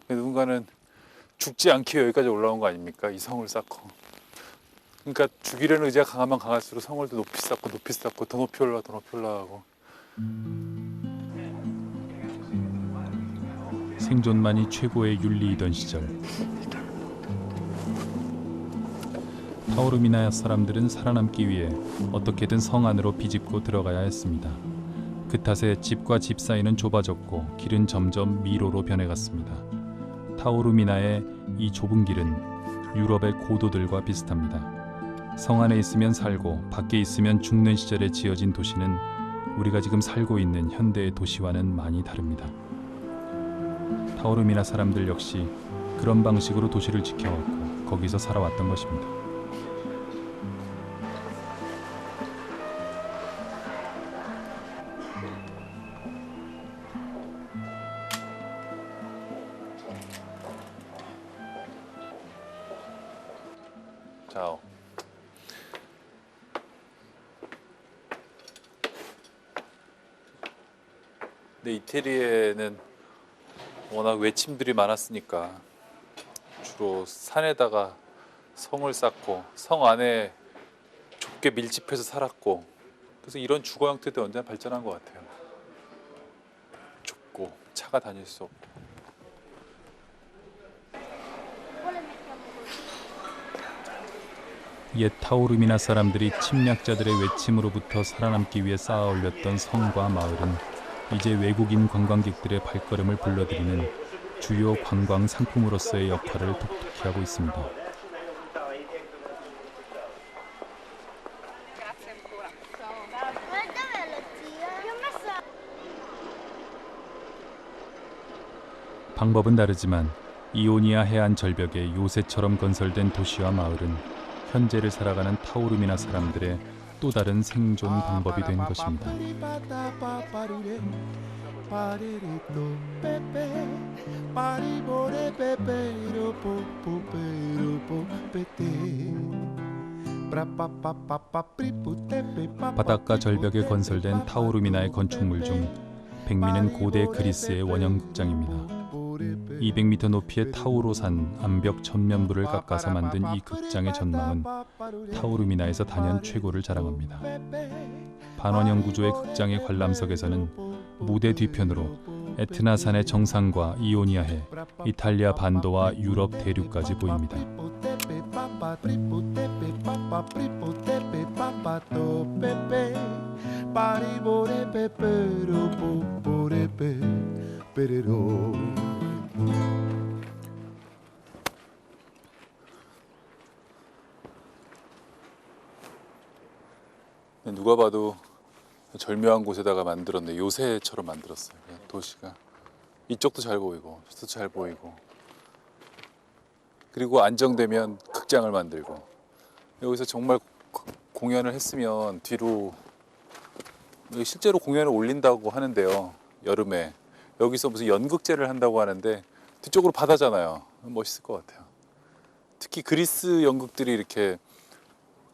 누군가는 죽지 않기 위해 여기까지 올라온 거 아닙니까? 이 성을 쌓고. 그러니까 죽이려는 의지가 강하면 강할수록 성을 더 높이 쌓고 더 높이 올라가고. 생존만이 최고의 윤리이던 시절, 타오르미나 사람들은 살아남기 위해 어떻게든 성 안으로 비집고 들어가야 했습니다. 그 탓에 집과 집 사이는 좁아졌고 길은 점점 미로로 변해갔습니다. 타오르미나의 이 좁은 길은 유럽의 고도들과 비슷합니다. 성 안에 있으면 살고 밖에 있으면 죽는 시절에 지어진 도시는 우리가 지금 살고 있는 현대의 도시와는 많이 다릅니다. 타오르미나 사람들 역시 그런 방식으로 도시를 지켜왔고 거기서 살아왔던 것입니다. 자, 근데 이태리에는 워낙 외침들이 많았으니까 주로 산에다가 성을 쌓고 성 안에 좁게 밀집해서 살았고, 그래서 이런 주거 형태도 언제나 발전한 것 같아요. 좁고 차가 다닐 수 없고. 옛 타오르미나 사람들이 침략자들의 외침으로부터 살아남기 위해 쌓아 올렸던 성과 마을은 이제 외국인 관광객들의 발걸음을 불러들이는 주요 관광 상품으로서의 역할을 톡톡히 하고 있습니다. 방법은 다르지만 이오니아 해안 절벽에 요새처럼 건설된 도시와 마을은 현재를 살아가는 타우루미나 사람들의 또 다른 생존 방법이 된 것입니다. 바닷가 절벽에 건설된 타우루미나의 건축물 중 백미는 고대 그리스의 원형극장입니다. 200m 높이의 타우로산 암벽 전면부를 깎아서 만든 이 극장의 전망은 타우루미나에서 단연 최고를 자랑합니다. 반원형 구조의 극장의 관람석에서는 무대 뒤편으로 에트나산의 정상과 이오니아해, 이탈리아 반도와 유럽 대륙까지 보입니다. 누가 봐도 절묘한 곳에다가 만들었네. 요새처럼 만들었어요. 도시가. 이쪽도 잘 보이고 저쪽도 잘 보이고, 그리고 안정되면 극장을 만들고, 여기서 정말 공연을 했으면 뒤로, 실제로 공연을 올린다고 하는데요. 여름에 여기서 무슨 연극제를 한다고 하는데 뒤쪽으로 바다잖아요. 멋있을 것 같아요. 특히 그리스 연극들이 이렇게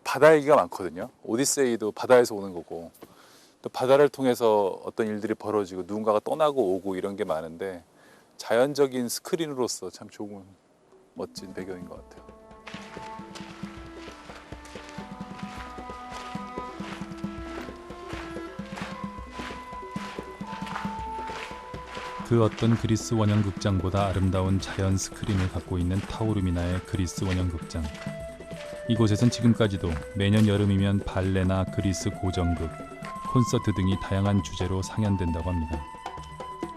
바다 얘기가 많거든요. 오디세이도 바다에서 오는 거고, 또 바다를 통해서 어떤 일들이 벌어지고 누군가가 떠나고 오고 이런 게 많은데, 자연적인 스크린으로서 참 좋은 멋진 배경인 것 같아요. 그 어떤 그리스 원형 극장보다 아름다운 자연 스크린을 갖고 있는 타우루미나의 그리스 원형 극장. 이곳에선 지금까지도 매년 여름이면 발레나 그리스 고전극, 콘서트 등이 다양한 주제로 상연된다고 합니다.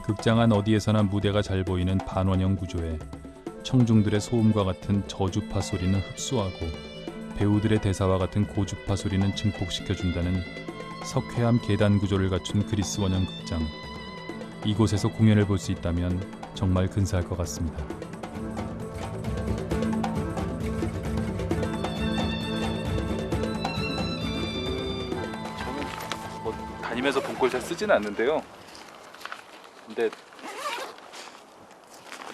극장 안 어디에서나 무대가 잘 보이는 반원형 구조에 청중들의 소음과 같은 저주파 소리는 흡수하고 배우들의 대사와 같은 고주파 소리는 증폭시켜준다는 석회암 계단 구조를 갖춘 그리스 원형 극장. 이곳에서 공연을 볼 수 있다면 정말 근사할 것 같습니다. 저는 뭐 다니면서 본 걸 잘 쓰지는 않는데요. 근데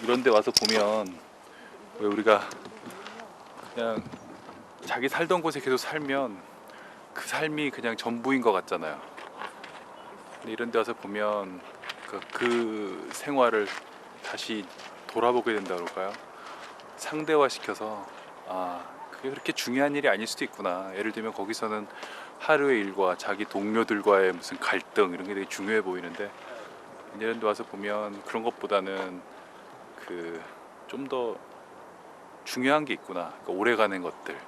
이런 데 와서 보면, 왜 우리가 그냥 자기 살던 곳에 계속 살면 그 삶이 그냥 전부인 것 같잖아요. 근데 이런 데 와서 보면 그 생활을 다시 돌아보게 된다 그럴까요? 상대화시켜서, 그게 그렇게 중요한 일이 아닐 수도 있구나. 예를 들면 거기서는 하루의 일과 자기 동료들과의 무슨 갈등 이런 게 되게 중요해 보이는데, 이런 데 와서 보면 그런 것보다는 좀 더 중요한 게 있구나. 그러니까 오래가는 것들,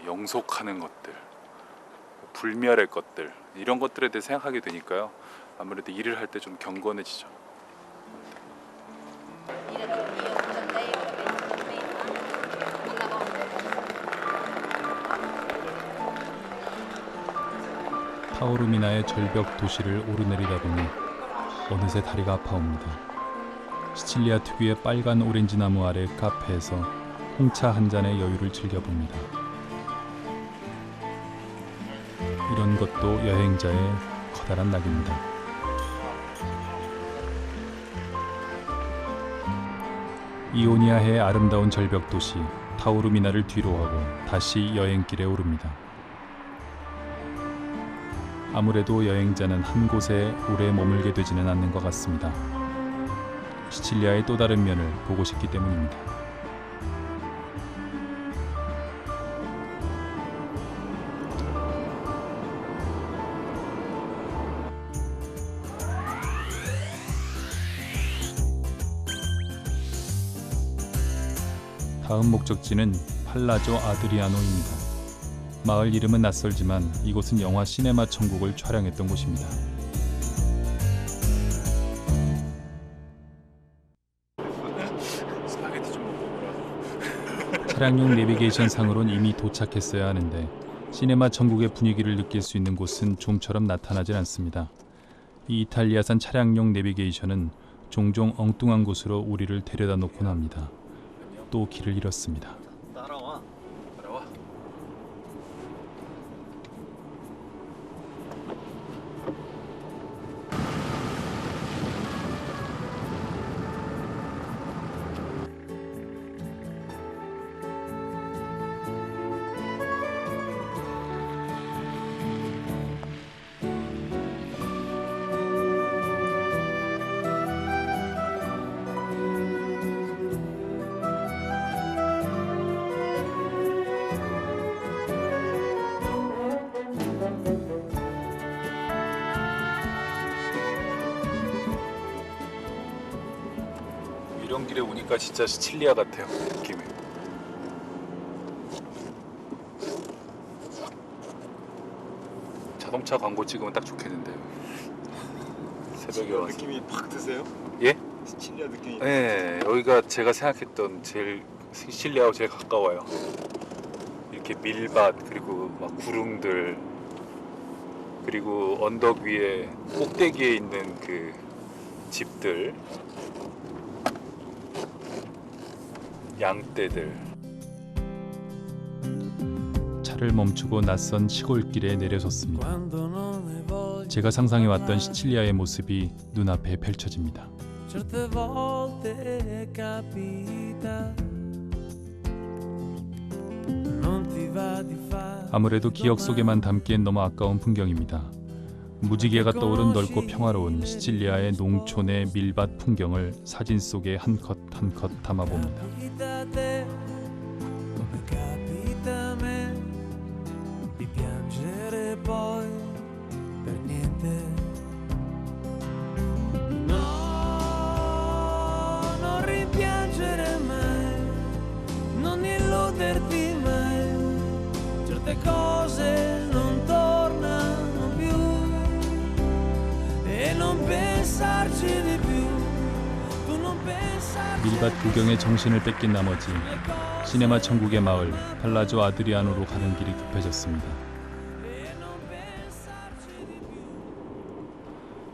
영속하는 것들, 불멸의 것들, 이런 것들에 대해 생각하게 되니까요. 아무래도 일을 할 때 좀 경건해지죠. 타우루미나의 절벽 도시를 오르내리다 보니 어느새 다리가 아파옵니다. 시칠리아 특유의 빨간 오렌지 나무 아래 카페에서 홍차 한 잔의 여유를 즐겨봅니다. 이런 것도 여행자의 커다란 낙입니다. 이오니아해의 아름다운 절벽 도시 타우루미나를 뒤로하고 다시 여행길에 오릅니다. 아무래도 여행자는 한 곳에 오래 머물게 되지는 않는 것 같습니다. 시칠리아의 또 다른 면을 보고 싶기 때문입니다. 다음 목적지는 팔라조 아드리아노입니다. 마을 이름은 낯설지만 이곳은 영화 시네마 천국을 촬영했던 곳입니다. 차량용 내비게이션 상으론 이미 도착했어야 하는데 시네마 천국의 분위기를 느낄 수 있는 곳은 좀처럼 나타나질 않습니다. 이 이탈리아산 차량용 내비게이션은 종종 엉뚱한 곳으로 우리를 데려다 놓곤 합니다. 또 길을 잃었습니다. 따라와. 따라와. 이런 길에 오니까 진짜 시칠리아 같아요, 느낌이. 자동차 광고 찍으면 딱 좋겠는데요. 새벽에 와서. 느낌이 팍 드세요? 예? 시칠리아 느낌이. 네, 여기가 제가 생각했던 제일 시칠리아하고 제일 가까워요. 이렇게 밀밭 그리고 막 구름들 그리고 언덕 위에 꼭대기에 있는 그 집들, 양떼들. 차를 멈추고 낯선 시골길에 내려섰습니다. 제가 상상해왔던 시칠리아의 모습이 눈앞에 펼쳐집니다. 아무래도 기억 속에만 담기엔 너무 아까운 풍경입니다. 무지개가 떠오른 넓고 평화로운 시칠리아의 농촌의 밀밭 풍경을 사진 속에 한 컷 한 컷 담아봅니다. 밀밭 구경에 정신을 뺏긴 나머지 시네마 천국의 마을 팔라조 아드리아노로 가는 길이 급해졌습니다.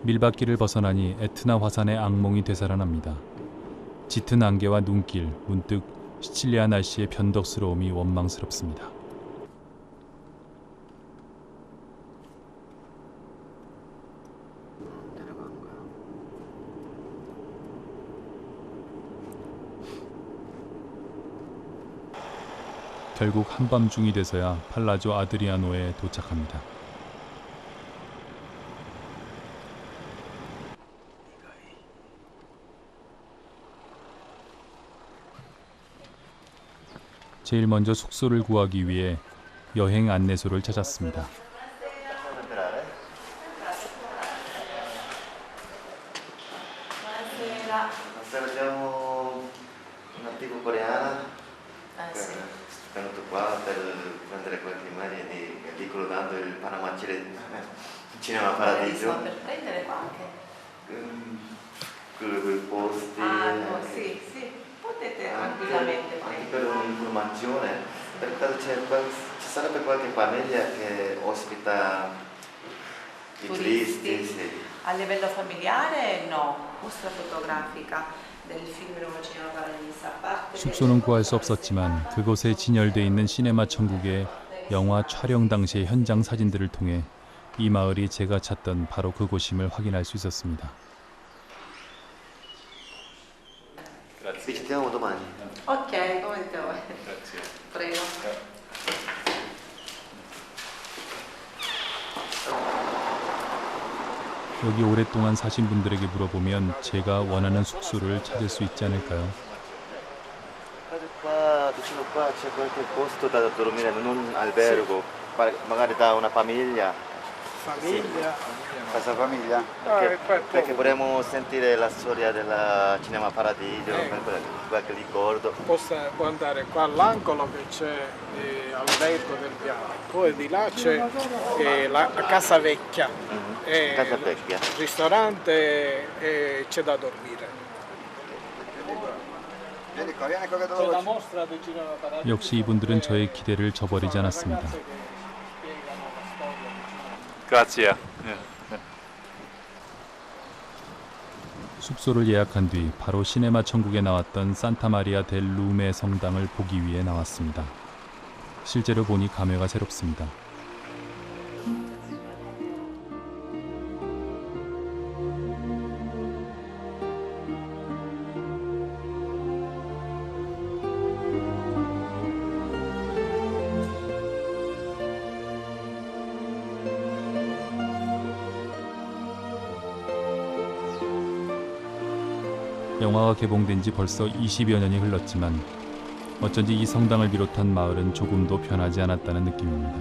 밀밭길을 벗어나니 에트나 화산의 악몽이 되살아납니다. 짙은 안개와 눈길, 문득 시칠리아 날씨의 변덕스러움이 원망스럽습니다. 결국 한밤중이 돼서야 팔라조 아드리아노에 도착합니다. 제일 먼저 숙소를 구하기 위해 여행 안내소를 찾았습니다. Siamo un attivo coreana. Venuto qua per prendere qualche immagine di Clodando il Panama Cinema Paradiso. Per prendere qualche? Quei posti. Ah, no, sì, sì. Potete tranquillamente Anche per un'informazione, per caso ci sarebbe qualche famiglia che ospita i turisti? Sì. A livello familiare no, mostra fotografica del film Roma Cinema Paradiso. 숙소는 구할 수 없었지만 그곳에 진열돼 있는 시네마 천국의 영화 촬영 당시의 현장 사진들을 통해 이 마을이 제가 찾던 바로 그곳임을 확인할 수 있었습니다. Visitiamo domani. Ok, come dite voi. Grazie. Prego. 여기 오랫동안 사신 분들에게 물어보면 제가 원하는 숙소를 찾을 수 있지 않을까요? Qua, vicino qua c'è qualche posto da dormire, non un albergo, magari da una famiglia. Famiglia? Casa famiglia? Perché vorremmo sentire la storia del Cinema Paradiso, qualche ricordo. Può andare qua all'angolo che c'è Albergo del Bianco e di là c'è la Casa Vecchia. Casa Vecchia. Ristorante e c'è da dormire. C'è la mostra del Girone Paradiso. 역시 이분들은 저의 기대를 저버리지 않았습니다. Ragazze che spiegano la storia del Girone. Grazie. 숙소를 예약한 뒤 바로 시네마 천국에 나왔던 산타마리아 델 루메 성당을 보기 위해 나왔습니다. 실제로 보니 감회가 새롭습니다. 영화가 개봉된 지 벌써 20여 년이 흘렀지만 어쩐지 이 성당을 비롯한 마을은 조금도 변하지 않았다는 느낌입니다.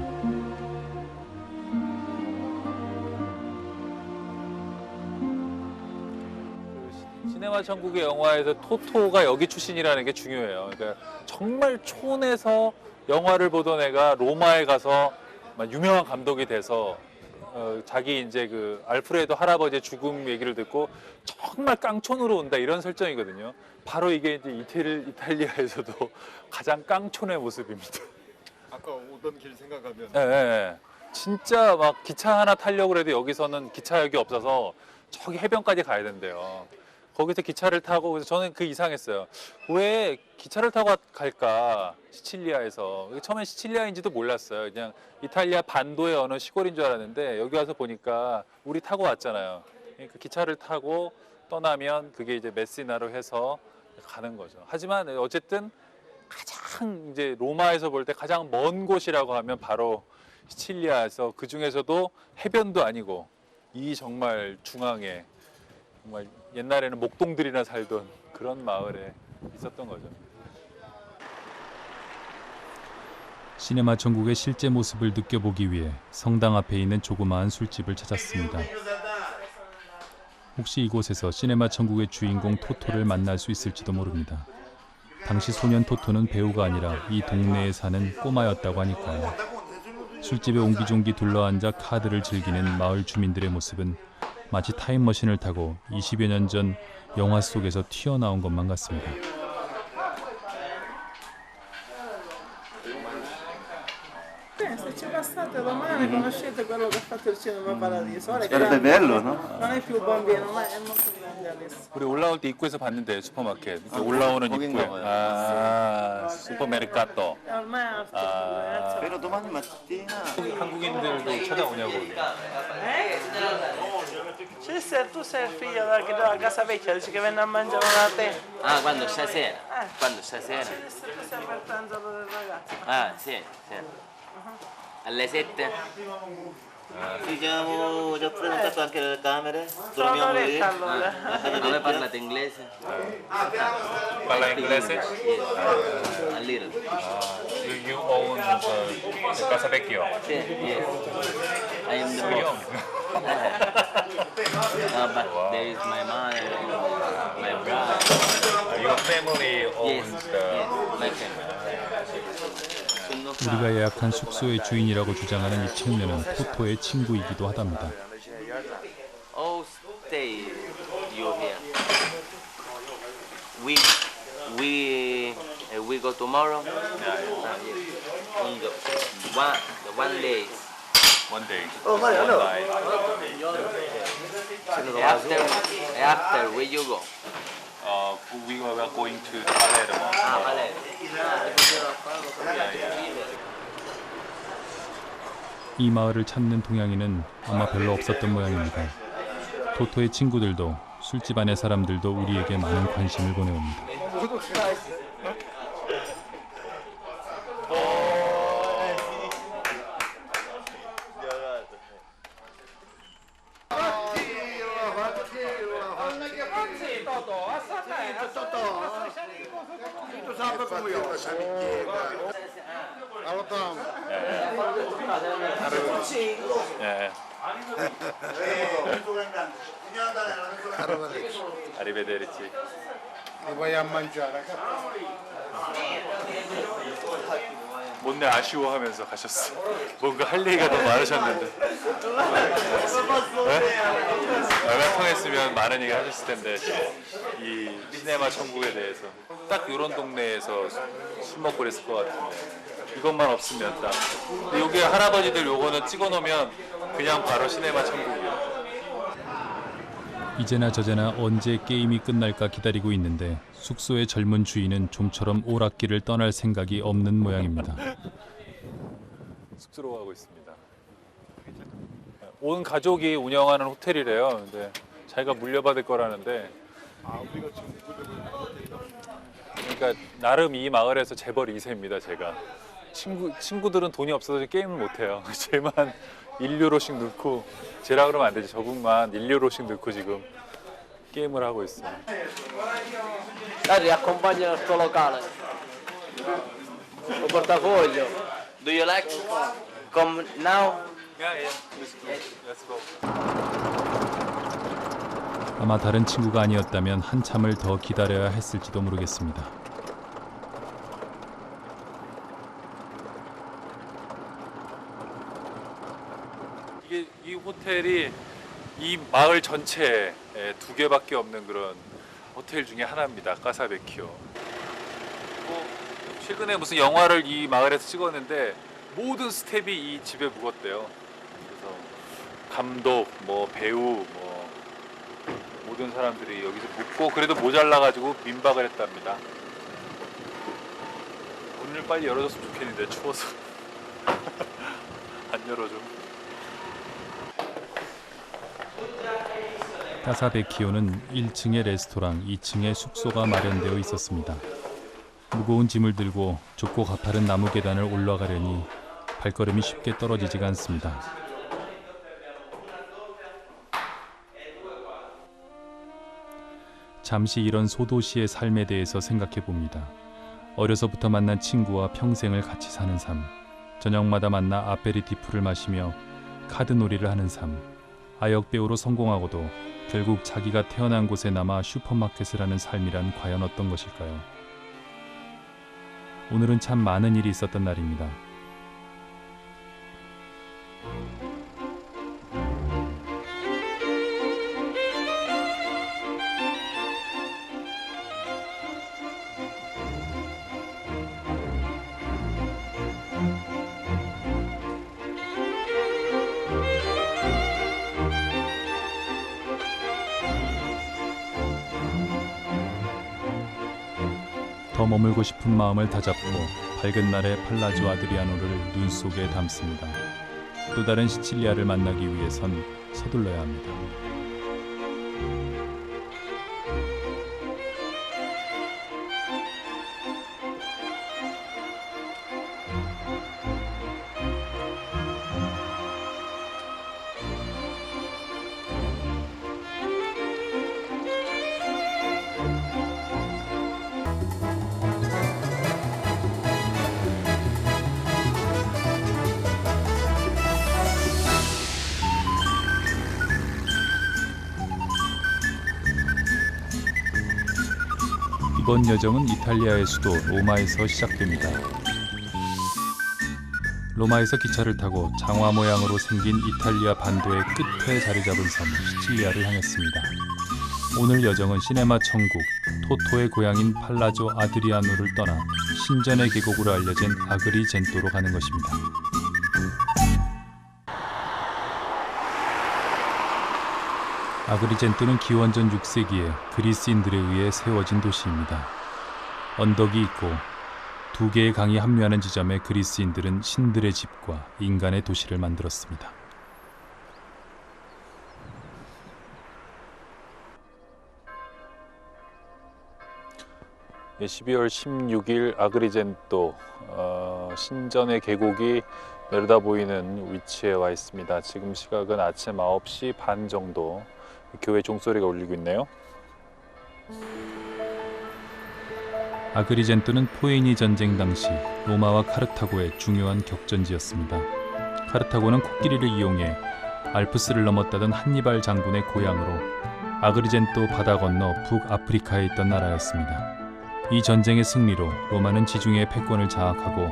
시네마 천국의 영화에서 토토가 여기 출신이라는 게 중요해요. 그러니까 정말 촌에서 영화를 보던 애가 로마에 가서 막 유명한 감독이 돼서 자기 이제 그 알프레도 할아버지의 죽음 얘기를 듣고 정말 깡촌으로 온다 이런 설정이거든요. 바로 이게 이제 이탈리아에서도 가장 깡촌의 모습입니다. 아까 오던 길 생각하면 네, 진짜 막 기차 하나 타려고 해도 여기서는 기차역이 없어서 저기 해변까지 가야 된대요. 거기서 기차를 타고 그래서 저는 그 이상했어요. 왜 기차를 타고 갈까? 시칠리아에서. 처음엔 시칠리아인지도 몰랐어요. 그냥 이탈리아 반도의 어느 시골인 줄 알았는데 여기 와서 보니까 우리 타고 왔잖아요. 그러니까 기차를 타고 떠나면 그게 이제 메시나로 해서 가는 거죠. 하지만 어쨌든 가장 이제 로마에서 볼 때 가장 먼 곳이라고 하면 바로 시칠리아에서 그 중에서도 해변도 아니고 이 정말 중앙에 정말 옛날에는 목동들이나 살던 그런 마을에 있었던 거죠. 시네마 천국의 실제 모습을 느껴보기 위해 성당 앞에 있는 조그마한 술집을 찾았습니다. 혹시 이곳에서 시네마 천국의 주인공 토토를 만날 수 있을지도 모릅니다. 당시 소년 토토는 배우가 아니라 이 동네에 사는 꼬마였다고 하니까요. 술집에 옹기종기 둘러앉아 카드를 즐기는 마을 주민들의 모습은 마치 타임머신을 타고 20여 년 전 영화 속에서 튀어나온 것만 같습니다. Se ci passate domani conoscete quello che ha fatto il Cinema Paradiso. Ora è Sarebbe grande, bello, no? non è più bambino, ma è molto grande adesso. 우리 올라올 때 입구에서 봤는데 슈퍼마켓 이렇게 올라오는 입구에 아 슈퍼메르카토 Ormai è artigiano. Però domani mattina 한국인들도 찾아오냐고. Cesare, tu sei il figlio della casa vecchia, dici che venne a mangiare da te. Ah, quando stasera? Quando stasera? Tu sei per pranzo del ragazzo. Ah, sì, sì. Alle 7? sì, ho già prenotato anche le camere. Sono Dormiamo lì. un'oretta allora. Come parlate inglese? Parla inglese? A little. You own the Casa Vecchio. Sì, yes. I am the boss. No, but there is my mother, my brother. Your family owns Yes, the. yes, my family. 우리가 예약한 숙소의 주인이라고 주장하는 이 청년은 토토의 친구이기도 하답니다. Oh, stay you here. We go tomorrow. Yes. On the one day. One day. Oh, Mario, one no. night. After where you go? We were going to Palermo. Ah, vale. 이 마을을 찾는 동양인은 아마 별로 없었던 모양입니다. 토토의 친구들도 술집 안의 사람들도 우리에게 많은 관심을 보내옵니다. 예. Arrivederci. E vai a mangiare. 못내 아쉬워하면서 가셨어. 뭔가 할 얘기가 더 많으셨는데. 네? 얼마 통했으면 많은 얘기 하셨을 텐데 이 시네마 천국에 대해서 딱 이런 동네에서 술 먹고 그랬을 것 같은데 이것만 없으면 딱. 근데 여기 할아버지들 요거는 찍어놓으면 그냥 바로 시네마 천국이에요. 이제나 저제나 언제 게임이 끝날까 기다리고 있는데 숙소의 젊은 주인은 좀처럼 오락기를 떠날 생각이 없는 모양입니다. 숙소로 가고 있습니다. 온 가족이 운영하는 호텔이래요. 근데 자기가 물려받을 거라는데 그러니까 나름 이 마을에서 재벌 2세입니다. 제가 친구들은 돈이 없어서 게임을 못해요. 쟤만 1유로씩 넣고 쟤라 그러면 안 되지. 저분만 1유로씩 넣고 지금 게임을 하고 있어요. Dai, accompagna il tuo locale. Un portafoglio. Do you like? Come now? Yeah. Let's go. 아마 다른 친구가 아니었다면 한참을 더 기다려야 했을지도 모르겠습니다. 이 호텔이 이 마을 전체에 2개밖에 없는 그런 호텔 중에 하나입니다. 까사베키오. 최근에 무슨 영화를 이 마을에서 찍었는데 모든 스텝이 이 집에 묵었대요. 그래서 감독, 뭐 배우, 뭐 모든 사람들이 여기서 묵고 그래도 모자라가지고 민박을 했답니다. 문을 빨리 열어줬으면 좋겠는데 추워서 안 열어줘. 까사베키오는 1층에 레스토랑, 2층에 숙소가 마련되어 있었습니다. 무거운 짐을 들고 좁고 가파른 나무 계단을 올라가려니 발걸음이 쉽게 떨어지지가 않습니다. 잠시 이런 소도시의 삶에 대해서 생각해 봅니다. 어려서부터 만난 친구와 평생을 같이 사는 삶, 저녁마다 만나 아페리티프를 마시며 카드놀이를 하는 삶, 아역배우로 성공하고도 결국 자기가 태어난 곳에 남아 슈퍼마켓을 하는 삶이란 과연 어떤 것일까요? 오늘은 참 많은 일이 있었던 날입니다. 더 머물고 싶은 마음을 다잡고 밝은 날의 팔라조 아드리아노를 눈 속에 담습니다. 또 다른 시칠리아를 만나기 위해선 서둘러야 합니다. 이번 여정은 이탈리아의 수도 로마에서 시작됩니다. 로마에서 기차를 타고 장화 모양으로 생긴 이탈리아 반도의 끝에 자리 잡은 섬 시칠리아를 향했습니다. 오늘 여정은 시네마 천국 토토의 고향인 팔라조 아드리아노를 떠나 신전의 계곡으로 알려진 아그리젠토로 가는 것입니다. 아그리젠토는 기원전 6세기에 그리스인들에 의해 세워진 도시입니다. 언덕이 있고 2개의 강이 합류하는 지점에 그리스인들은 신들의 집과 인간의 도시를 만들었습니다. 예, 12월 16일 아그리젠토 신전의 계곡이 내려다 보이는 위치에 와 있습니다. 지금 시각은 아침 9시 반 정도. 교회 종소리가 울리고 있네요. 아그리젠토는 포에니 전쟁 당시 로마와 카르타고의 중요한 격전지였습니다. 카르타고는 코끼리를 이용해 알프스를 넘었다던 한니발 장군의 고향으로 아그리젠토 바다 건너 북아프리카에 있던 나라였습니다. 이 전쟁의 승리로 로마는 지중해의 패권을 장악하고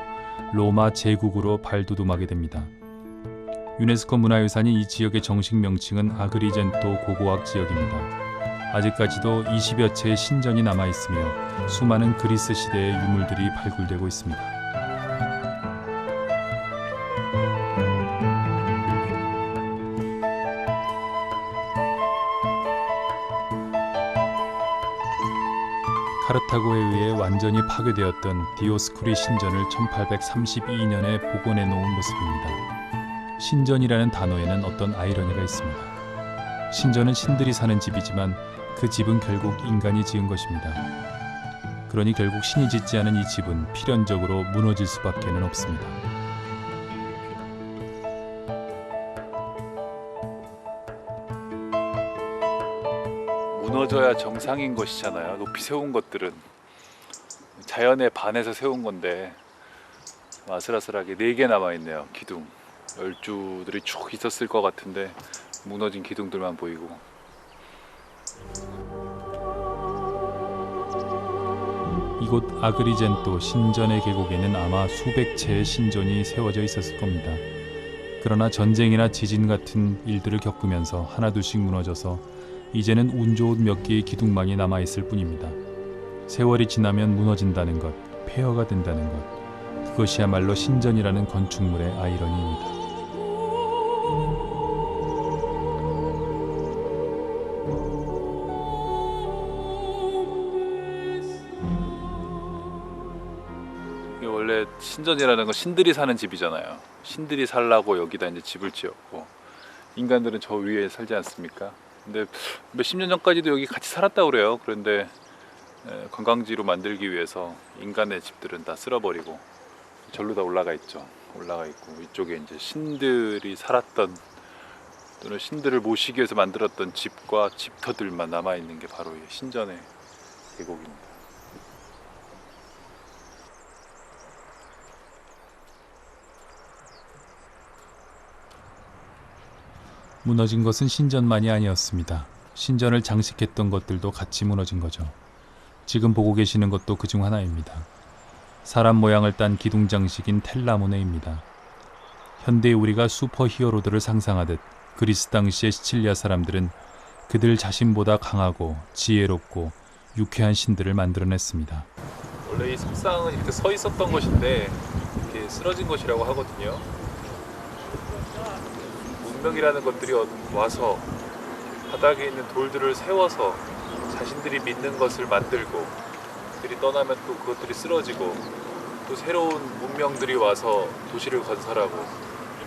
로마 제국으로 발돋움하게 됩니다. 유네스코 문화유산인 이 지역의 정식 명칭은 아그리젠토 고고학 지역입니다. 아직까지도 20여 채의 신전이 남아있으며 수많은 그리스 시대의 유물들이 발굴되고 있습니다. 카르타고에 의해 완전히 파괴되었던 디오스쿠리 신전을 1832년에 복원해 놓은 모습입니다. 신전이라는 단어에는 어떤 아이러니가 있습니다. 신전은 신들이 사는 집이지만 그 집은 결국 인간이 지은 것입니다. 그러니 결국 신이 짓지 않은 이 집은 필연적으로 무너질 수밖에는 없습니다. 무너져야 정상인 것이잖아요. 높이 세운 것들은 자연에 반해서 세운 건데 아슬아슬하게 4개 남아있네요. 기둥 10주들이 쭉 있었을 것 같은데 무너진 기둥들만 보이고. 이곳 아그리젠토 신전의 계곡에는 아마 수백 채의 신전이 세워져 있었을 겁니다. 그러나 전쟁이나 지진 같은 일들을 겪으면서 하나둘씩 무너져서 이제는 운 좋은 몇 개의 기둥만이 남아있을 뿐입니다. 세월이 지나면 무너진다는 것, 폐허가 된다는 것, 그것이야말로 신전이라는 건축물의 아이러니입니다. 원래 신전이라는 건 신들이 사는 집이잖아요. 신들이 살라고 여기다 이제 집을 지었고 인간들은 저 위에 살지 않습니까? 근데 몇십 년 전까지도 여기 같이 살았다고 그래요. 그런데 관광지로 만들기 위해서 인간의 집들은 다 쓸어버리고 절로 다 올라가 있죠. 올라가 있고 이쪽에 이제 신들이 살았던 또는 신들을 모시기 위해서 만들었던 집과 집터들만 남아 있는 게 바로 이 신전의 계곡입니다. 무너진 것은 신전만이 아니었습니다. 신전을 장식했던 것들도 같이 무너진 거죠. 지금 보고 계시는 것도 그중 하나입니다. 사람 모양을 딴 기둥 장식인 텔라모네입니다. 현대의 우리가 슈퍼 히어로들을 상상하듯 그리스 당시의 시칠리아 사람들은 그들 자신보다 강하고 지혜롭고 유쾌한 신들을 만들어냈습니다. 원래 이 석상은 이렇게 서 있었던 것인데 이렇게 쓰러진 것이라고 하거든요. 문명이라는 것들이 와서 바닥에 있는 돌들을 세워서 자신들이 믿는 것을 만들고 그들이 떠나면 또 그것들이 쓰러지고 또 새로운 문명들이 와서 도시를 건설하고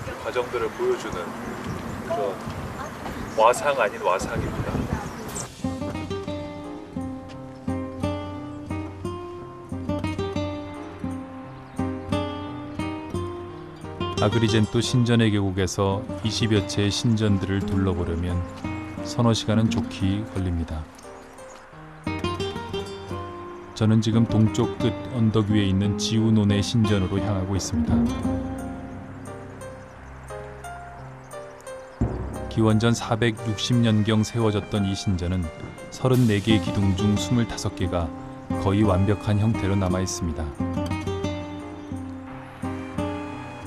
그 과정들을 보여주는 그런 와상 아닌 와상입니다. 아그리젠토 신전의 계곡에서 20여 채의 신전들을 둘러보려면 서너 시간은 좋게 걸립니다. 저는 지금 동쪽 끝 언덕 위에 있는 지우노네 신전으로 향하고 있습니다. 기원전 460년경 세워졌던 이 신전은 34개의 기둥 중 25개가 거의 완벽한 형태로 남아 있습니다.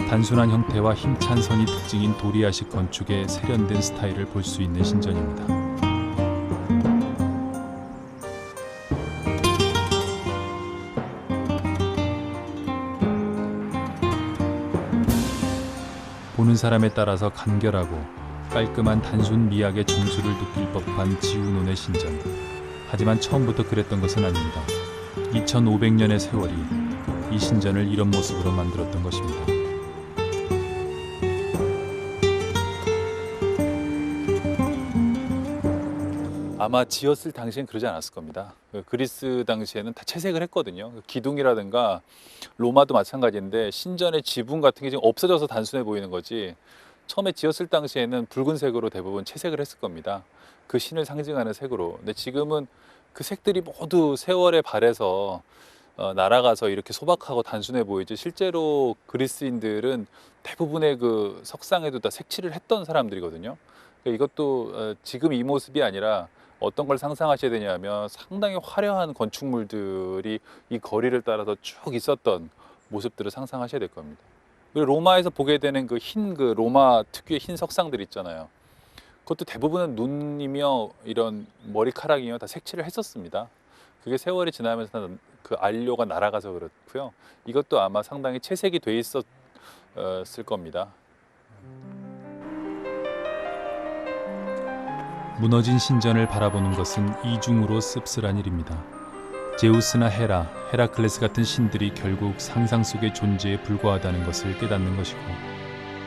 단순한 형태와 힘찬 선이 특징인 도리아식 건축의 세련된 스타일을 볼 수 있는 신전입니다. 보는 사람에 따라서 간결하고 깔끔한 단순 미학의 정수를 느낄 법한 지우노네 신전. 하지만 처음부터 그랬던 것은 아닙니다. 2500년의 세월이 이 신전을 이런 모습으로 만들었던 것입니다. 아마 지었을 당시엔 그러지 않았을 겁니다. 그리스 당시에는 다 채색을 했거든요. 기둥이라든가 로마도 마찬가지인데 신전의 지붕 같은 게 지금 없어져서 단순해 보이는 거지 처음에 지었을 당시에는 붉은색으로 대부분 채색을 했을 겁니다. 그 신을 상징하는 색으로. 근데 지금은 그 색들이 모두 세월에 발해서 날아가서 이렇게 소박하고 단순해 보이지 실제로 그리스인들은 대부분의 그 석상에도 다 색칠을 했던 사람들이거든요. 그러니까 이것도 지금 이 모습이 아니라 어떤 걸 상상하셔야 되냐면 상당히 화려한 건축물들이 이 거리를 따라서 쭉 있었던 모습들을 상상하셔야 될 겁니다. 그리고 로마에서 보게 되는 그 로마 특유의 흰 석상들 있잖아요. 그것도 대부분은 눈이며 이런 머리카락이며 다 색칠을 했었습니다. 그게 세월이 지나면서 그 안료가 날아가서 그렇고요. 이것도 아마 상당히 채색이 돼 있었을 겁니다. 무너진 신전을 바라보는 것은 이중으로 씁쓸한 일입니다. 제우스나 헤라클레스 같은 신들이 결국 상상 속의 존재에 불과하다는 것을 깨닫는 것이고,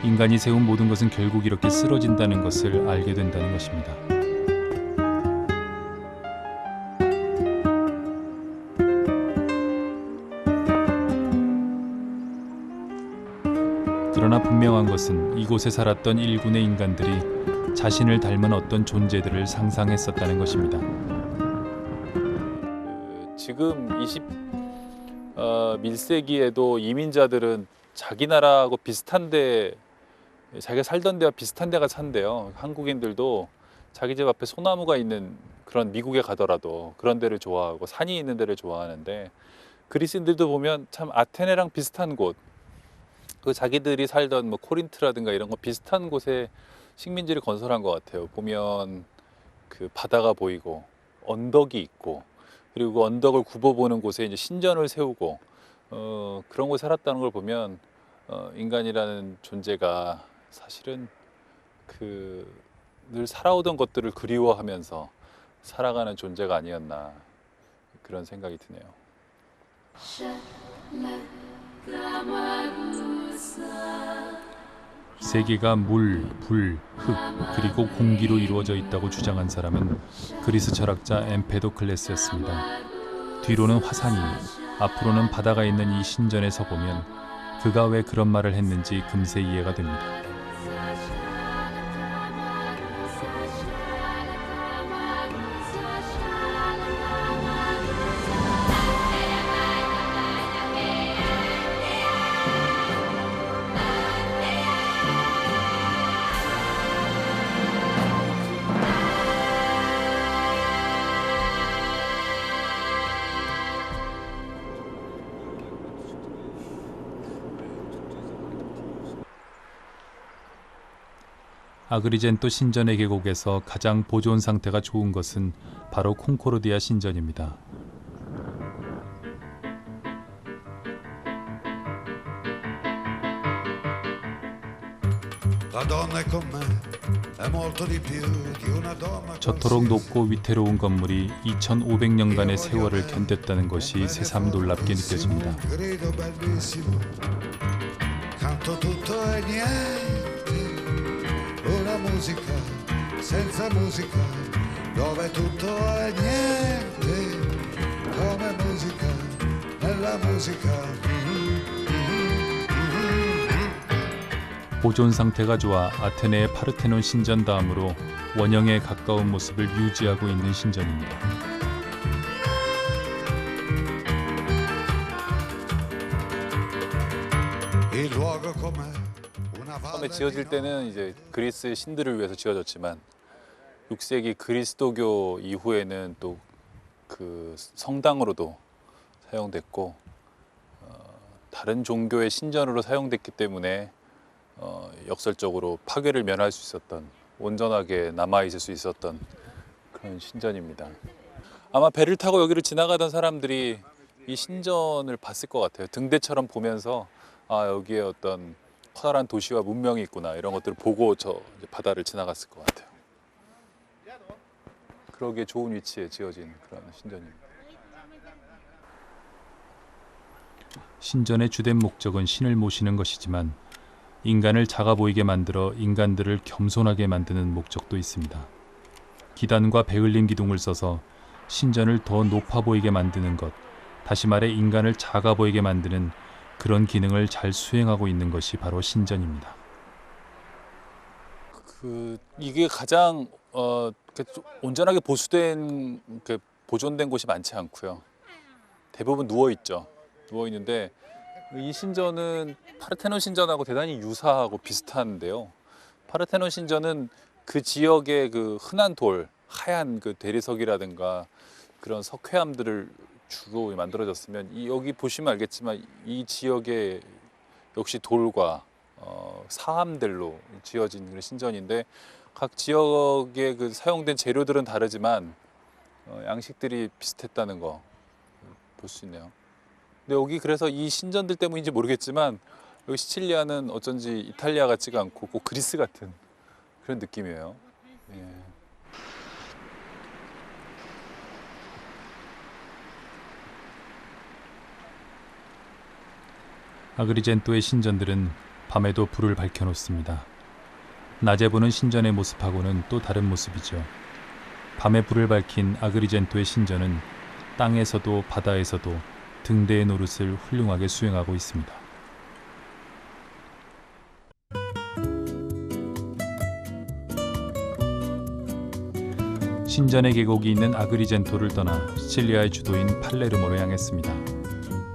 인간이 세운 모든 것은 결국 이렇게 쓰러진다는 것을 알게 된다는 것입니다. 그러나 분명한 것은 이곳에 살았던 일군의 인간들이 자신을 닮은 어떤 존재들을 상상했었다는 것입니다. 지금 21세기에도 이민자들은 자기 나라하고 비슷한데, 자기가 살던 데와 비슷한 데가 산대요. 한국인들도 자기 집 앞에 소나무가 있는 그런 미국에 가더라도 그런 데를 좋아하고 산이 있는 데를 좋아하는데, 그리스인들도 보면 참 아테네랑 비슷한 곳, 그 자기들이 살던 뭐 코린트라든가 이런 거 비슷한 곳에 식민지를 건설한 것 같아요. 보면 그 바다가 보이고 언덕이 있고, 그리고 그 언덕을 굽어보는 곳에 이제 신전을 세우고 그런 곳에 살았다는 걸 보면 인간이라는 존재가 사실은 늘 살아오던 것들을 그리워하면서 살아가는 존재가 아니었나, 그런 생각이 드네요. 세계가 물, 불, 흙, 그리고 공기로 이루어져 있다고 주장한 사람은 그리스 철학자 엠페도클레스였습니다. 뒤로는 화산이, 앞으로는 바다가 있는 이 신전에 서보면 그가 왜 그런 말을 했는지 금세 이해가 됩니다. 아그리젠토 신전의 계곡에서 가장 보존 상태가 좋은 것은 바로 콩코르디아 신전입니다. 저토록 높고 위태로운 건물이 2500년간의 세월을 견뎠다는 것이 새삼 놀랍게 느껴집니다. Una musica senza musica, dove tutto è niente, come musica nella musica. 보존 상태가 좋아 아테네의 파르테논 신전 다음으로 원형에 가까운 모습을 유지하고 있는 신전입니다. Il luogo com'è. 처음에 지어질 때는 이제 그리스 신들을 위해서 지어졌지만 6세기 그리스도교 이후에는 또 그 성당으로도 사용됐고 다른 종교의 신전으로 사용됐기 때문에 역설적으로 파괴를 면할 수 있었던, 온전하게 남아있을 수 있었던 그런 신전입니다. 아마 배를 타고 여기를 지나가던 사람들이 이 신전을 봤을 것 같아요. 등대처럼 보면서 아, 여기에 어떤 커다란 도시와 문명이 있구나, 이런 것들을 보고 저 바다를 지나갔을 것 같아요. 그러기에 좋은 위치에 지어진 그런 신전입니다. 신전의 주된 목적은 신을 모시는 것이지만 인간을 작아 보이게 만들어 인간들을 겸손하게 만드는 목적도 있습니다. 기단과 베을림 기둥을 써서 신전을 더 높아 보이게 만드는 것, 다시 말해 인간을 작아 보이게 만드는 그런 기능을 잘 수행하고 있는 것이 바로 신전입니다. 이게 가장 온전하게 보존된 곳이 많지 않고요. 대부분 누워 있죠. 누워 있는데 이 신전은 파르테논 신전하고 대단히 유사하고 비슷한데요. 파르테논 신전은 그 지역의 그 흔한 돌, 하얀 그 대리석이라든가 그런 석회암들을 주로 만들어졌으면 여기 보시면 알겠지만 이 지역에 역시 돌과 사암들로 지어진 그런 신전인데 각 지역에 그 사용된 재료들은 다르지만 양식들이 비슷했다는 거 볼 수 있네요. 근데 여기 그래서 이 신전들 때문인지 모르겠지만 여기 시칠리아는 어쩐지 이탈리아 같지가 않고 꼭 그리스 같은 그런 느낌이에요. 예. 아그리젠토의 신전들은 밤에도 불을 밝혀놓습니다. 낮에 보는 신전의 모습하고는 또 다른 모습이죠. 밤에 불을 밝힌 아그리젠토의 신전은 땅에서도 바다에서도 등대의 노릇을 훌륭하게 수행하고 있습니다. 신전의 계곡이 있는 아그리젠토를 떠나 시칠리아의 주도인 팔레르모로 향했습니다.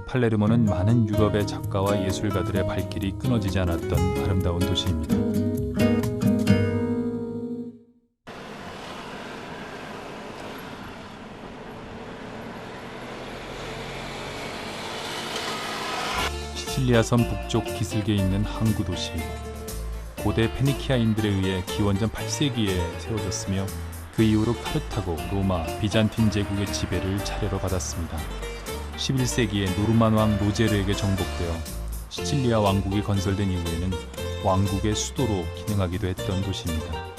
팔레르모는 많은 유럽의 작가와 예술가들의 발길이 끊어지지 않았던 아름다운 도시입니다. 시칠리아섬 북쪽 기슭에 있는 항구 도시. 고대 페니키아인들에 의해 기원전 8세기에 세워졌으며 그 이후로 카르타고, 로마, 비잔틴 제국의 지배를 차례로 받았습니다. 11세기에 노르만 왕 로제르에게 정복되어 시칠리아 왕국이 건설된 이후에는 왕국의 수도로 기능하기도 했던 도시입니다.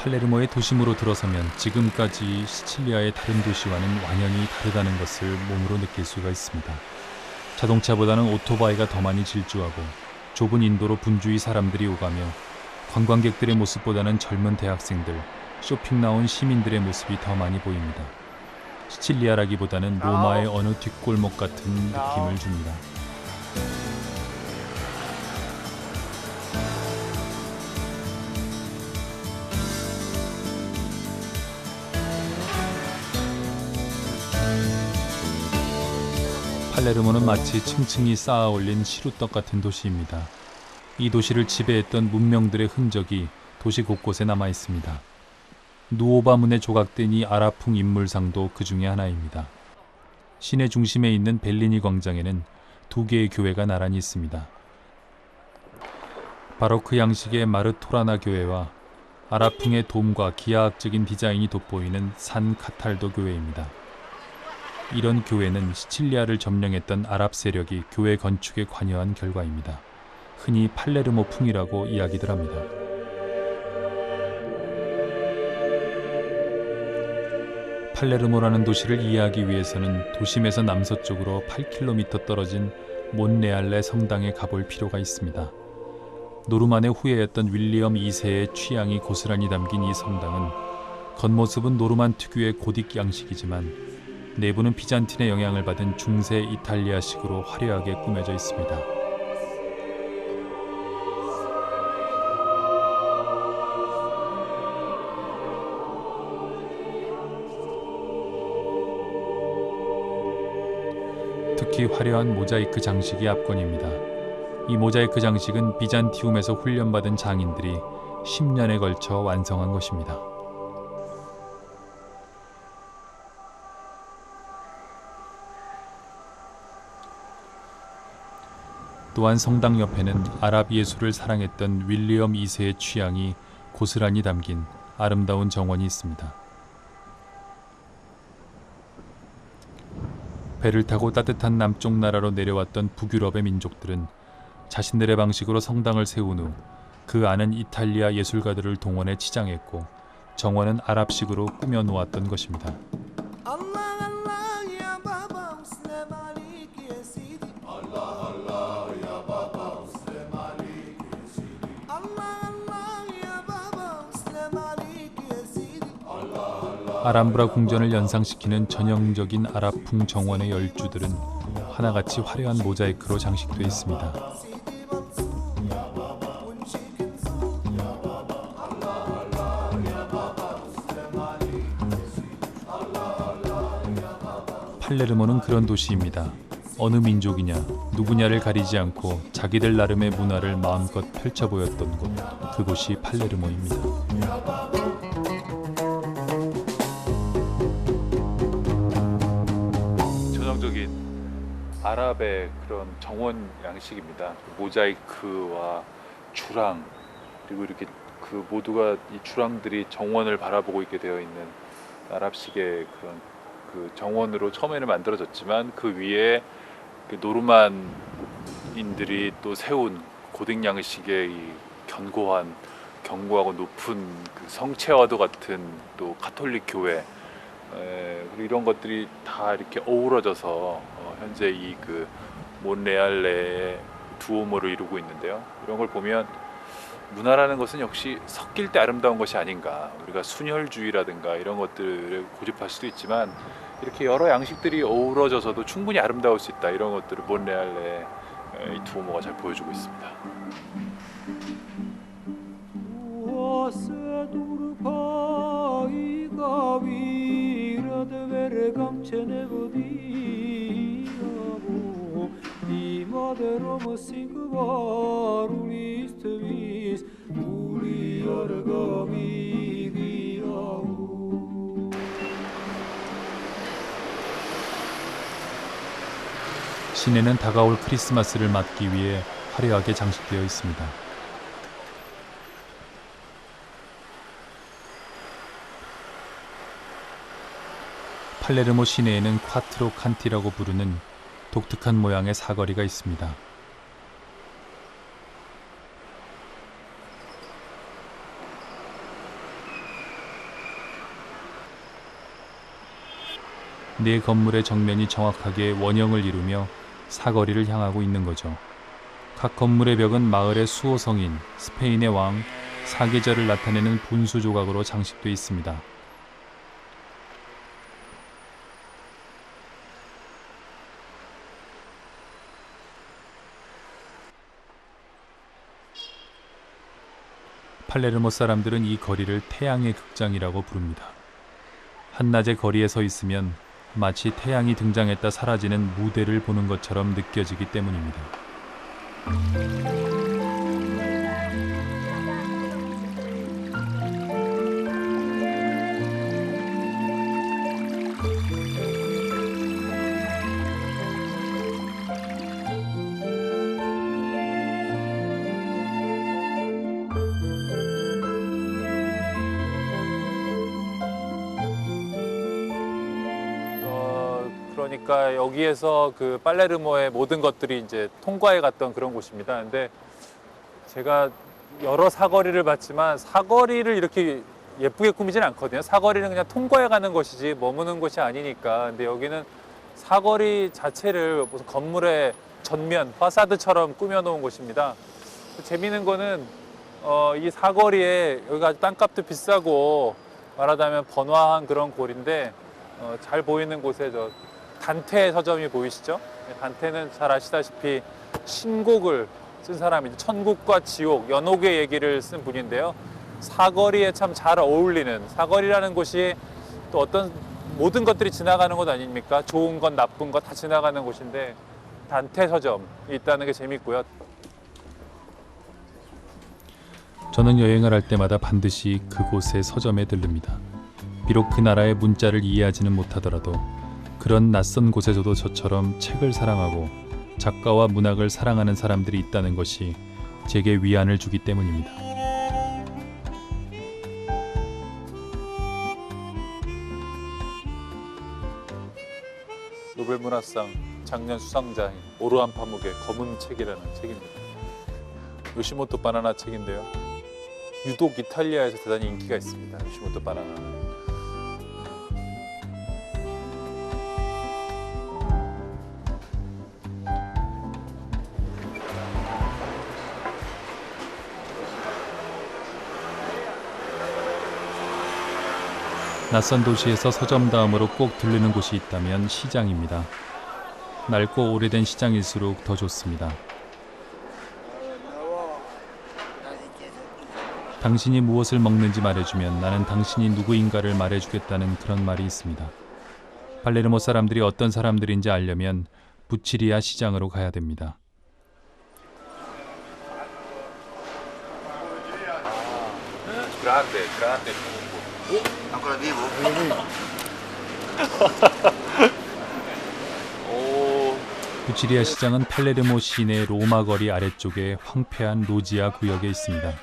팔레르모의 도심으로 들어서면 지금까지 시칠리아의 다른 도시와는 완연히 다르다는 것을 몸으로 느낄 수가 있습니다. 자동차보다는 오토바이가 더 많이 질주하고 좁은 인도로 분주히 사람들이 오가며 관광객들의 모습보다는 젊은 대학생들, 쇼핑 나온 시민들의 모습이 더 많이 보입니다. 시칠리아라기보다는 로마의 어느 뒷골목 같은 느낌을 줍니다. 팔레르모는 마치 층층이 쌓아 올린 시루떡 같은 도시입니다. 이 도시를 지배했던 문명들의 흔적이 도시 곳곳에 남아 있습니다. 누오바문에 조각된 이 아랍풍 인물상도 그 중에 하나입니다. 시내 중심에 있는 벨리니 광장에는 2개의 교회가 나란히 있습니다. 바로크 양식의 마르토라나 교회와 아랍풍의 돔과 기하학적인 디자인이 돋보이는 산 카탈도 교회입니다. 이런 교회는 시칠리아를 점령했던 아랍 세력이 교회 건축에 관여한 결과입니다. 흔히 팔레르모풍이라고 이야기들 합니다. 팔레르모라는 도시를 이해하기 위해서는 도심에서 남서쪽으로 8km 떨어진 몬레알레 성당에 가볼 필요가 있습니다. 노르만의 후예였던 윌리엄 2세의 취향이 고스란히 담긴 이 성당은 겉모습은 노르만 특유의 고딕 양식이지만 내부는 비잔틴의 영향을 받은 중세 이탈리아식으로 화려하게 꾸며져 있습니다. 특히 화려한 모자이크 장식이 압권입니다. 이 모자이크 장식은 비잔티움에서 훈련받은 장인들이 10년에 걸쳐 완성한 것입니다. 또한 성당 옆에는 아랍 예술을 사랑했던 윌리엄 2세의 취향이 고스란히 담긴 아름다운 정원이 있습니다. 배를 타고 따뜻한 남쪽 나라로 내려왔던 북유럽의 민족들은 자신들의 방식으로 성당을 세운 후 그 안은 이탈리아 예술가들을 동원해 치장했고 정원은 아랍식으로 꾸며 놓았던 것입니다. 아람브라 궁전을 연상시키는 전형적인 아랍풍 정원의 열주들은 하나같이 화려한 모자이크로 장식되어 있습니다. 팔레르모는 그런 도시입니다. 어느 민족이냐, 누구냐를 가리지 않고 자기들 나름의 문화를 마음껏 펼쳐 보였던 곳, 그곳이 팔레르모입니다. 전형적인 아랍의 그런 정원 양식입니다. 모자이크와 주랑, 그리고 이렇게 그 모두가 이 주랑들이 정원을 바라보고 있게 되어 있는 아랍식의 그런 그 정원으로 처음에는 만들어졌지만 그 위에 그 노르만인들이 또 세운 고딕 양식의 이 견고하고 높은 그 성체와도 같은 또 가톨릭 교회, 그리고 이런 것들이 다 이렇게 어우러져서 현재 이 그 몬레알레의 두오모를 이루고 있는데요. 이런 걸 보면 문화라는 것은 역시 섞일 때 아름다운 것이 아닌가. 우리가 순혈주의라든가 이런 것들을 고집할 수도 있지만 이렇게 여러 양식들이 어우러져서도 충분히 아름다울 수 있다. 이런 것들을 몬레알레의 이 두오모가 잘 보여주고 있습니다. 시내는 다가올 크리스마스를 맞기 위해 화려하게 장식되어 있습니다. 팔레르모 시내에는 콰트로 칸티라고 부르는 독특한 모양의 사거리가 있습니다. 네 건물의 정면이 정확하게 원형을 이루며 사거리를 향하고 있는 거죠. 각 건물의 벽은 마을의 수호성인 스페인의 왕 사계절을 나타내는 분수 조각으로 장식되어 있습니다. 팔레르모 사람들은 이 거리를 태양의 극장이라고 부릅니다. 한낮에 거리에 서 있으면 마치 태양이 등장했다 사라지는 무대를 보는 것처럼 느껴지기 때문입니다. 그러니까 여기에서 그 팔레르모의 모든 것들이 이제 통과해 갔던 그런 곳입니다. 근데 제가 여러 사거리를 봤지만 사거리를 이렇게 예쁘게 꾸미진 않거든요. 사거리는 그냥 통과해 가는 것이지 머무는 곳이 아니니까. 근데 여기는 사거리 자체를 무슨 건물의 전면, 파사드처럼 꾸며놓은 곳입니다. 재미있는 거는 이 사거리에 여기가 땅값도 비싸고 말하자면 번화한 그런 골인데 잘 보이는 곳에 저 단테 서점이 보이시죠? 단테는 잘 아시다시피 신곡을 쓴 사람이죠. 천국과 지옥, 연옥의 얘기를 쓴 분인데요. 사거리에 참 잘 어울리는, 사거리라는 곳이 또 어떤 모든 것들이 지나가는 곳 아닙니까? 좋은 것, 나쁜 것 다 지나가는 곳인데 단테 서점이 있다는 게 재밌고요. 저는 여행을 할 때마다 반드시 그곳의 서점에 들릅니다. 비록 그 나라의 문자를 이해하지는 못하더라도 그런 낯선 곳에서도 저처럼 책을 사랑하고 작가와 문학을 사랑하는 사람들이 있다는 것이 제게 위안을 주기 때문입니다. 노벨문학상 작년 수상자인 오르안 파묵의 검은 책이라는 책입니다. 요시모토 바나나 책인데요. 유독 이탈리아에서 대단히 인기가 있습니다. 요시모토 바나나는. 낯선 도시에서 서점 다음으로 꼭 들르는 곳이 있다면 시장입니다. 낡고 오래된 시장일수록 더 좋습니다. 당신이 무엇을 먹는지 말해주면 나는 당신이 누구인가를 말해주겠다는 그런 말이 있습니다. 팔레르모 사람들이 어떤 사람들인지 알려면 부치리아 시장으로 가야 됩니다. Grande, grande. Ancora vivo? 부치리아 시장은 팔레르모 시내 로마 거리 아래쪽에 황폐한 로지아 구역에 있습니다.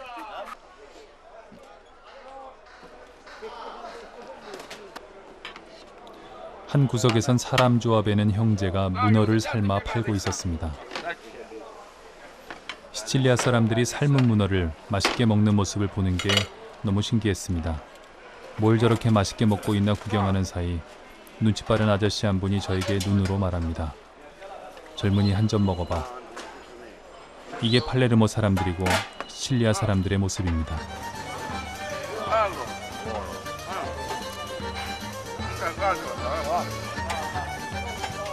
한 구석에선 사람 조합에는 형제가 문어를 삶아 팔고 있었습니다. 시칠리아 사람들이 삶은 문어를 맛있게 먹는 모습을 보는 게 너무 신기했습니다. 뭘 저렇게 맛있게 먹고 있나 구경하는 사이 눈치 빠른 아저씨 한 분이 저에게 눈으로 말합니다. 젊은이 한 점 먹어봐. 이게 팔레르모 사람들이고 시칠리아 사람들의 모습입니다.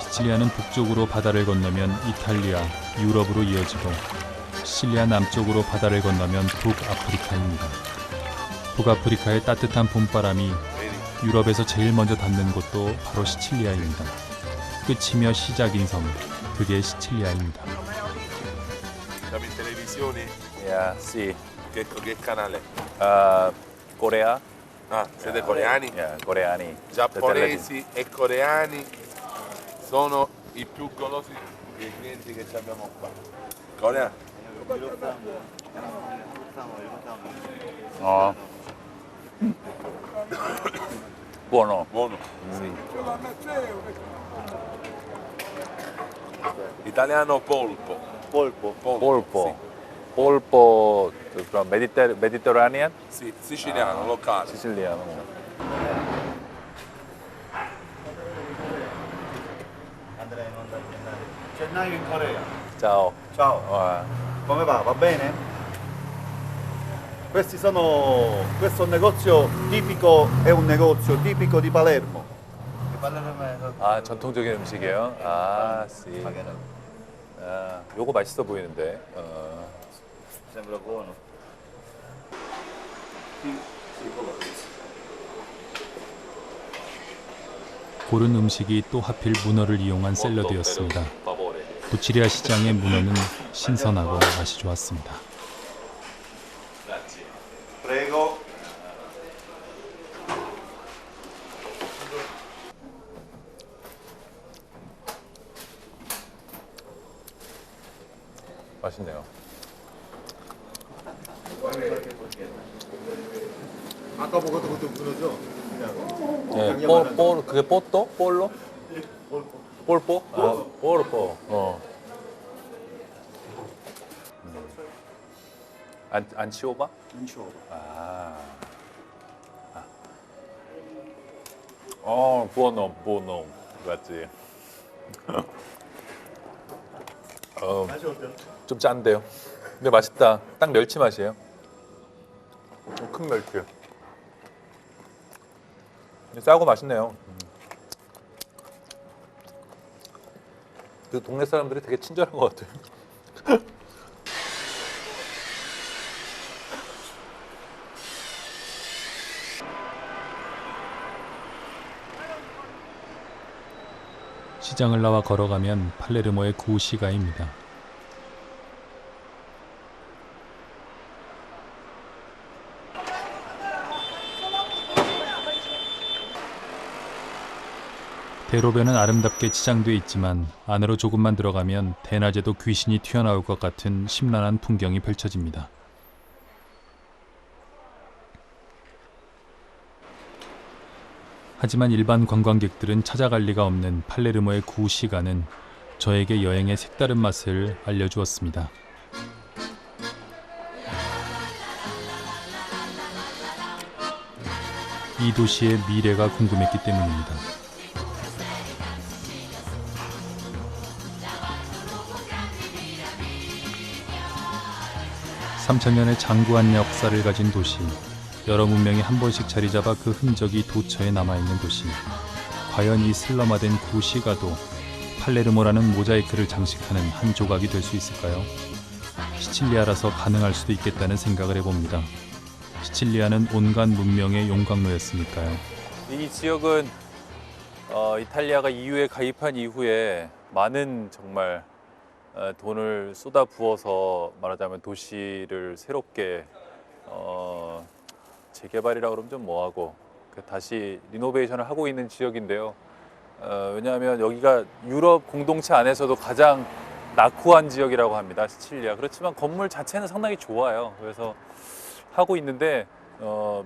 시칠리아는 북쪽으로 바다를 건너면 이탈리아, 유럽으로 이어지고 시칠리아 남쪽으로 바다를 건너면 북아프리카입니다. 북아프리카의 따뜻한 봄바람이 유럽에서 제일 먼저 닿는 곳도 바로 시칠리아입니다. 끝이며 시작인 섬, 그게 시칠리아입니다. Siamo in televisione? Yeah, sì. Che canale? Corea. Ah, siete coreani? Yeah, coreani. Giapponesi e coreani sono i più golosi dei clienti che abbiamo qua. Corea? Oh. Buono. Buono. Sì. Italiano polpo. Polpo. Polpo. Polpo from Mediterranean? Sì, siciliano, locale. Siciliano. Gennaio in Corea. Ciao. Ciao. Come va? Va bene? Questo è un negozio tipico, è un negozio tipico di Palermo. 아, 전통적인 음식이에요? 아, 씨. 아, 요거 맛있어 보이는데. Sembra buono. 고른 음식이 또 하필 문어를 이용한 샐러드였습니다. 부치리아 시장의 문어는 신선하고 맛이 좋았습니다. Prego. 맛있네요. 아까 먹었던 것도 문어죠? 네, 그게 뽀또? 볼로? 볼뽀? 아, 볼뽀. 안치오바? 안치오바. 부어놈. 맞지? 맛이 어때요? 좀 짠데요. 근데 맛있다. 딱 멸치 맛이에요. 큰 멸치. 싸고 맛있네요. 그 동네 사람들이 되게 친절한 것 같아요. 시장을 나와 걸어가면 팔레르모의 구시가입니다. 대로변은 아름답게 치장돼 있지만 안으로 조금만 들어가면 대낮에도 귀신이 튀어나올 것 같은 심란한 풍경이 펼쳐집니다. 하지만 일반 관광객들은 찾아갈 리가 없는 팔레르모의 구시가는 저에게 여행의 색다른 맛을 알려주었습니다. 이 도시의 미래가 궁금했기 때문입니다. 3000년의 장구한 역사를 가진 도시, 여러 문명이 한 번씩 자리 잡아 그 흔적이 도처에 남아있는 도시. 과연 이 슬럼화된 구시가도 팔레르모라는 모자이크를 장식하는 한 조각이 될 수 있을까요? 시칠리아라서 가능할 수도 있겠다는 생각을 해봅니다. 시칠리아는 온갖 문명의 용광로였으니까요. 이 지역은 이탈리아가 EU에 가입한 이후에 많은 정말 돈을 쏟아 부어서 말하자면 도시를 새롭게 재개발이라고 그러면 좀 뭐하고 다시 리노베이션을 하고 있는 지역인데요. 왜냐하면 여기가 유럽 공동체 안에서도 가장 낙후한 지역이라고 합니다. 시칠리아. 그렇지만 건물 자체는 상당히 좋아요. 그래서 하고 있는데 뭐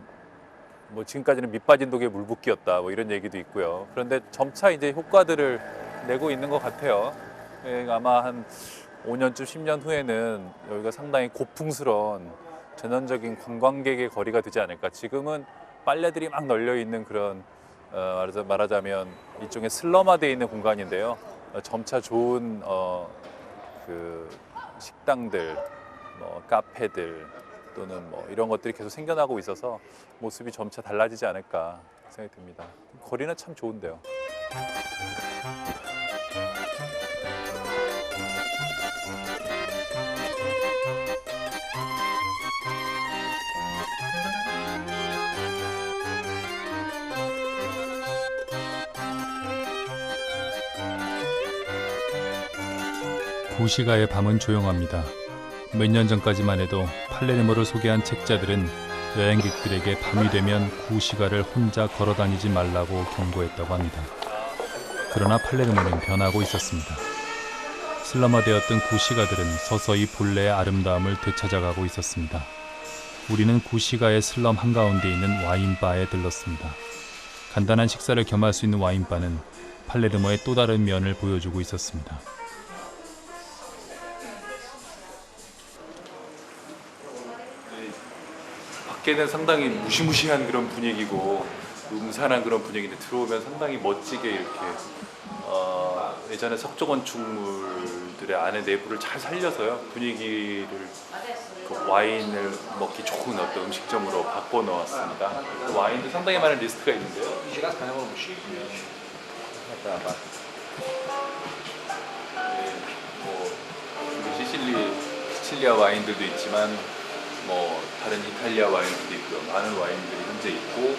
지금까지는 밑빠진 독에 물 붓기였다 뭐 이런 얘기도 있고요. 그런데 점차 이제 효과들을 내고 있는 것 같아요. 아마 한 5년쯤 10년 후에는 여기가 상당히 고풍스러운 전형적인 관광객의 거리가 되지 않을까. 지금은 빨래들이 막 널려 있는 그런 말하자면 일종의 슬럼화되어 있는 공간인데요. 점차 좋은 그 식당들, 뭐 카페들 또는 뭐 이런 것들이 계속 생겨나고 있어서 모습이 점차 달라지지 않을까 생각이 듭니다. 거리는 참 좋은데요. 구시가의 밤은 조용합니다. 몇 년 전까지만 해도 팔레르모를 소개한 책자들은 여행객들에게 밤이 되면 구시가를 혼자 걸어다니지 말라고 경고했다고 합니다. 그러나 팔레르모는 변하고 있었습니다. 슬럼화되었던 구시가들은 서서히 본래의 아름다움을 되찾아가고 있었습니다. 우리는 구시가의 슬럼 한가운데 있는 와인바에 들렀습니다. 간단한 식사를 겸할 수 있는 와인바는 팔레르모의 또 다른 면을 보여주고 있었습니다. 밖에는 상당히 무시무시한 그런 분위기고 음산한 그런 분위기인데 들어오면 상당히 멋지게 이렇게 예전에 석조 건축물들의 안에 내부를 잘 살려서요 분위기를 그 와인을 먹기 좋은 어떤 음식점으로 바꿔 놓았습니다. 그 와인도 상당히 많은 리스트가 있는데요. 시칠리아 와인들도 있지만 뭐 다른 이탈리아 와인들도 있고요. 많은 와인들이 현재 있고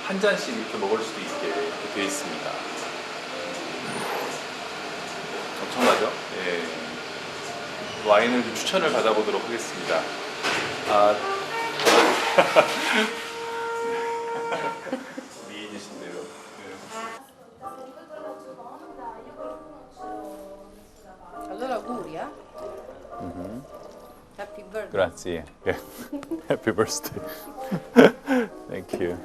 한 잔씩 이렇게 먹을 수도 있게 이렇게 돼 있습니다. 엄청나죠? 예. 와인을 좀 추천을 받아보도록 하겠습니다. 미인이신데요. Allora auguri, eh? Happy birthday. Grazie. Happy birthday. Thank you.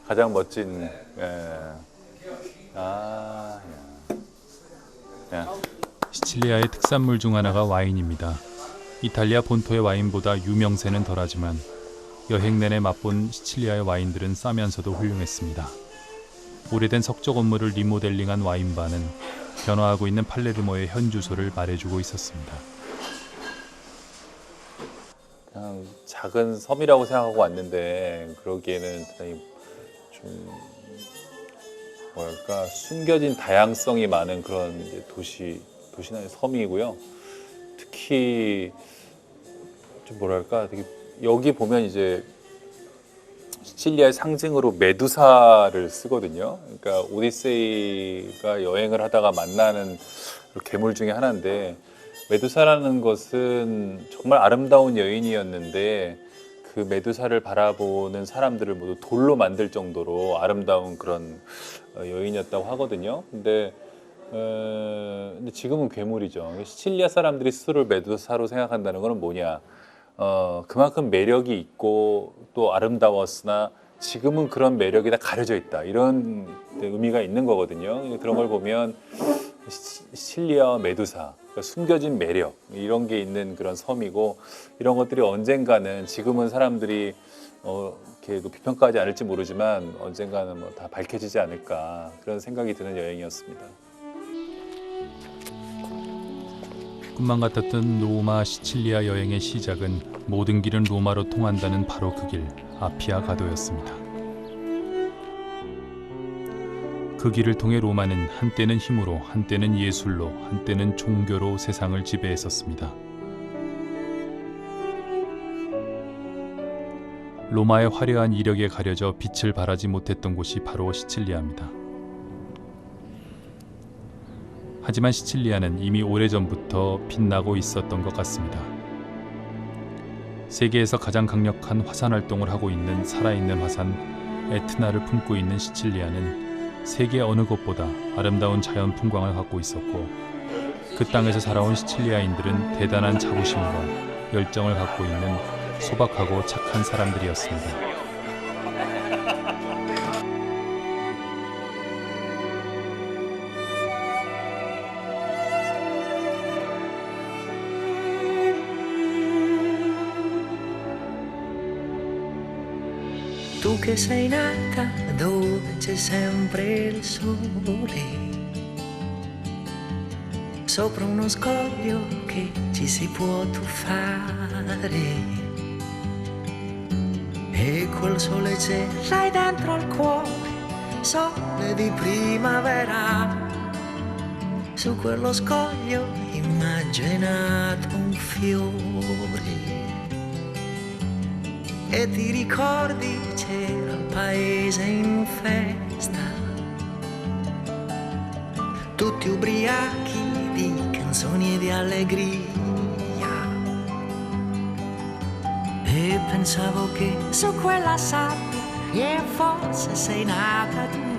가장 멋진. 시칠리아의 특산물 중 하나가 와인입니다. 이탈리아 본토의 와인보다 유명세는 덜하지만 여행 내내 맛본 시칠리아의 와인들은 싸면서도 훌륭했습니다. 오래된 석조 건물을 리모델링한 와인바는 변화하고 있는 팔레르모의 현 주소를 말해주고 있었습니다. 그냥 작은 섬이라고 생각하고 왔는데 그러기에는 대단히 좀 뭐랄까 숨겨진 다양성이 많은 그런 이제 도시나 섬이고요. 특히 좀 뭐랄까 되게 여기 보면 이제 시칠리아의 상징으로 메두사를 쓰거든요. 그러니까 오디세이가 여행을 하다가 만나는 괴물 중에 하나인데 메두사라는 것은 정말 아름다운 여인이었는데 그 메두사를 바라보는 사람들을 모두 돌로 만들 정도로 아름다운 그런 여인이었다고 하거든요. 근데 지금은 괴물이죠. 시칠리아 사람들이 스스로를 메두사로 생각한다는 것은 뭐냐? 그만큼 매력이 있고 또 아름다웠으나 지금은 그런 매력이 다 가려져 있다. 이런 의미가 있는 거거든요. 그런 걸 보면 시칠리아와 메두사, 그러니까 숨겨진 매력 이런 게 있는 그런 섬이고 이런 것들이 언젠가는 지금은 사람들이 이렇게 높이 평가하지 않을지 모르지만 언젠가는 뭐 다 밝혀지지 않을까 그런 생각이 드는 여행이었습니다. 꿈만 같았던 로마 시칠리아 여행의 시작은 모든 길은 로마로 통한다는 바로 그 길 아피아 가도였습니다. 그 길을 통해 로마는 한때는 힘으로, 한때는 예술로, 한때는 종교로 세상을 지배했었습니다. 로마의 화려한 이력에 가려져 빛을 발하지 못했던 곳이 바로 시칠리아입니다. 하지만 시칠리아는 이미 오래전부터 빛나고 있었던 것 같습니다. 세계에서 가장 강력한 화산 활동을 하고 있는 살아있는 화산 에트나를 품고 있는 시칠리아는 세계 어느 곳보다 아름다운 자연 풍광을 갖고 있었고, 그 땅에서 살아온 시칠리아인들은 대단한 자부심과 열정을 갖고 있는 소박하고 착한 사람들이었습니다. Tu che sei nata dove c'è sempre il sole, sopra uno scoglio che ci si può tuffare, e quel sole c'è, l'hai dentro al cuore, sole di primavera. Su quello scoglio immaginato un fiore, e ti ricordi c'era il paese in festa, tutti ubriachi di canzoni e di allegria, e pensavo che su quella sabbia forse sei nata tu.